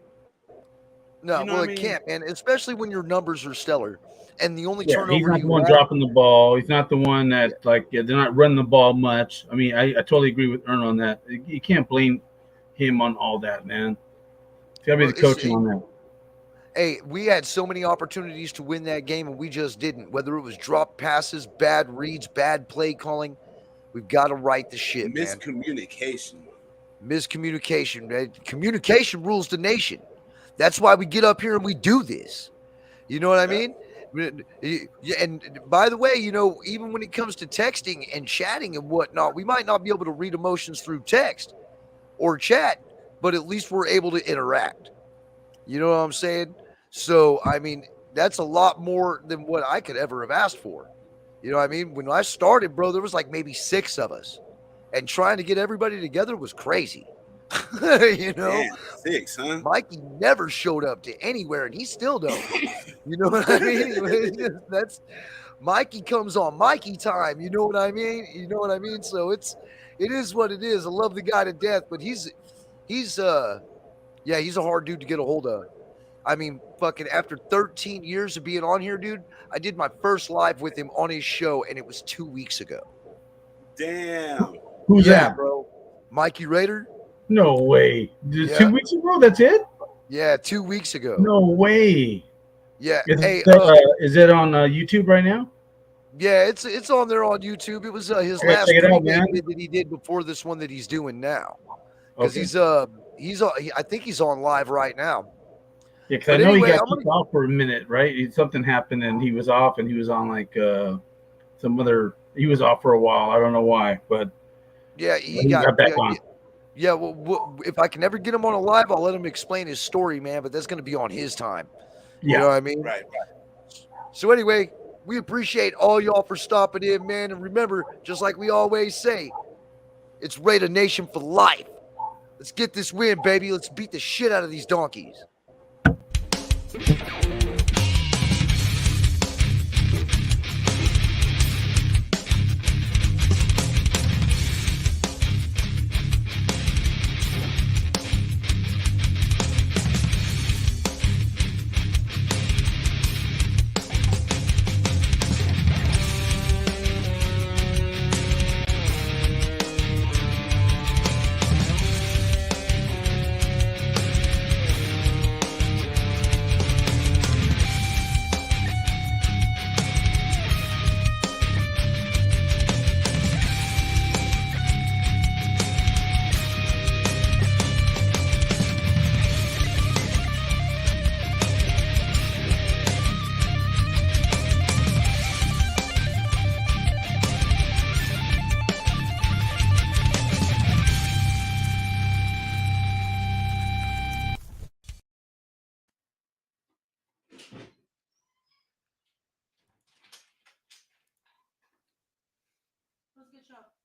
No, well, it can't, man. Especially when your numbers are stellar, and the only turnover he's not the one dropping the ball. He's not the one that they're not running the ball much. I mean, I totally agree with Ern on that. You can't blame him on all that, man. It's got to be the coaching on that. Hey, we had so many opportunities to win that game, and we just didn't. Whether it was drop passes, bad reads, bad play calling, we've got to right the shit, man. Miscommunication, man. Communication rules the nation. That's why we get up here and we do this. You know what I mean? And by the way, even when it comes to texting and chatting and whatnot, we might not be able to read emotions through text or chat, but at least we're able to interact. You know what I'm saying? So, I mean, that's a lot more than what I could ever have asked for. You know what I mean? When I started, bro, there was like maybe 6 of us. And trying to get everybody together was crazy. Damn, 6, huh? Mikey never showed up to anywhere, and he still don't. You know what I mean? That's Mikey comes on Mikey time. You know what I mean? So it is what it is. I love the guy to death, but he's a hard dude to get a hold of. I mean, fucking after 13 years of being on here, dude, I did my first live with him on his show, and it was 2 weeks ago. Damn. Who's that, bro? Mikey Raider. No way. 2 weeks ago? That's it? Yeah, 2 weeks ago. No way. Yeah. Is it on YouTube right now? Yeah, it's on there on YouTube. It was his last that he did before this one that he's doing now. Because I think he's on live right now. Yeah, because I know he got kicked off for a minute, right? Something happened and he was off, and he was on like he was off for a while. I don't know why, but yeah, he got back on. Yeah, well, if I can ever get him on a live, I'll let him explain his story, man. But that's going to be on his time. You know what I mean? Right. So anyway, we appreciate all y'all for stopping in, man. And remember, just like we always say, it's Raider Nation for life. Let's get this win, baby. Let's beat the shit out of these donkeys. Good job.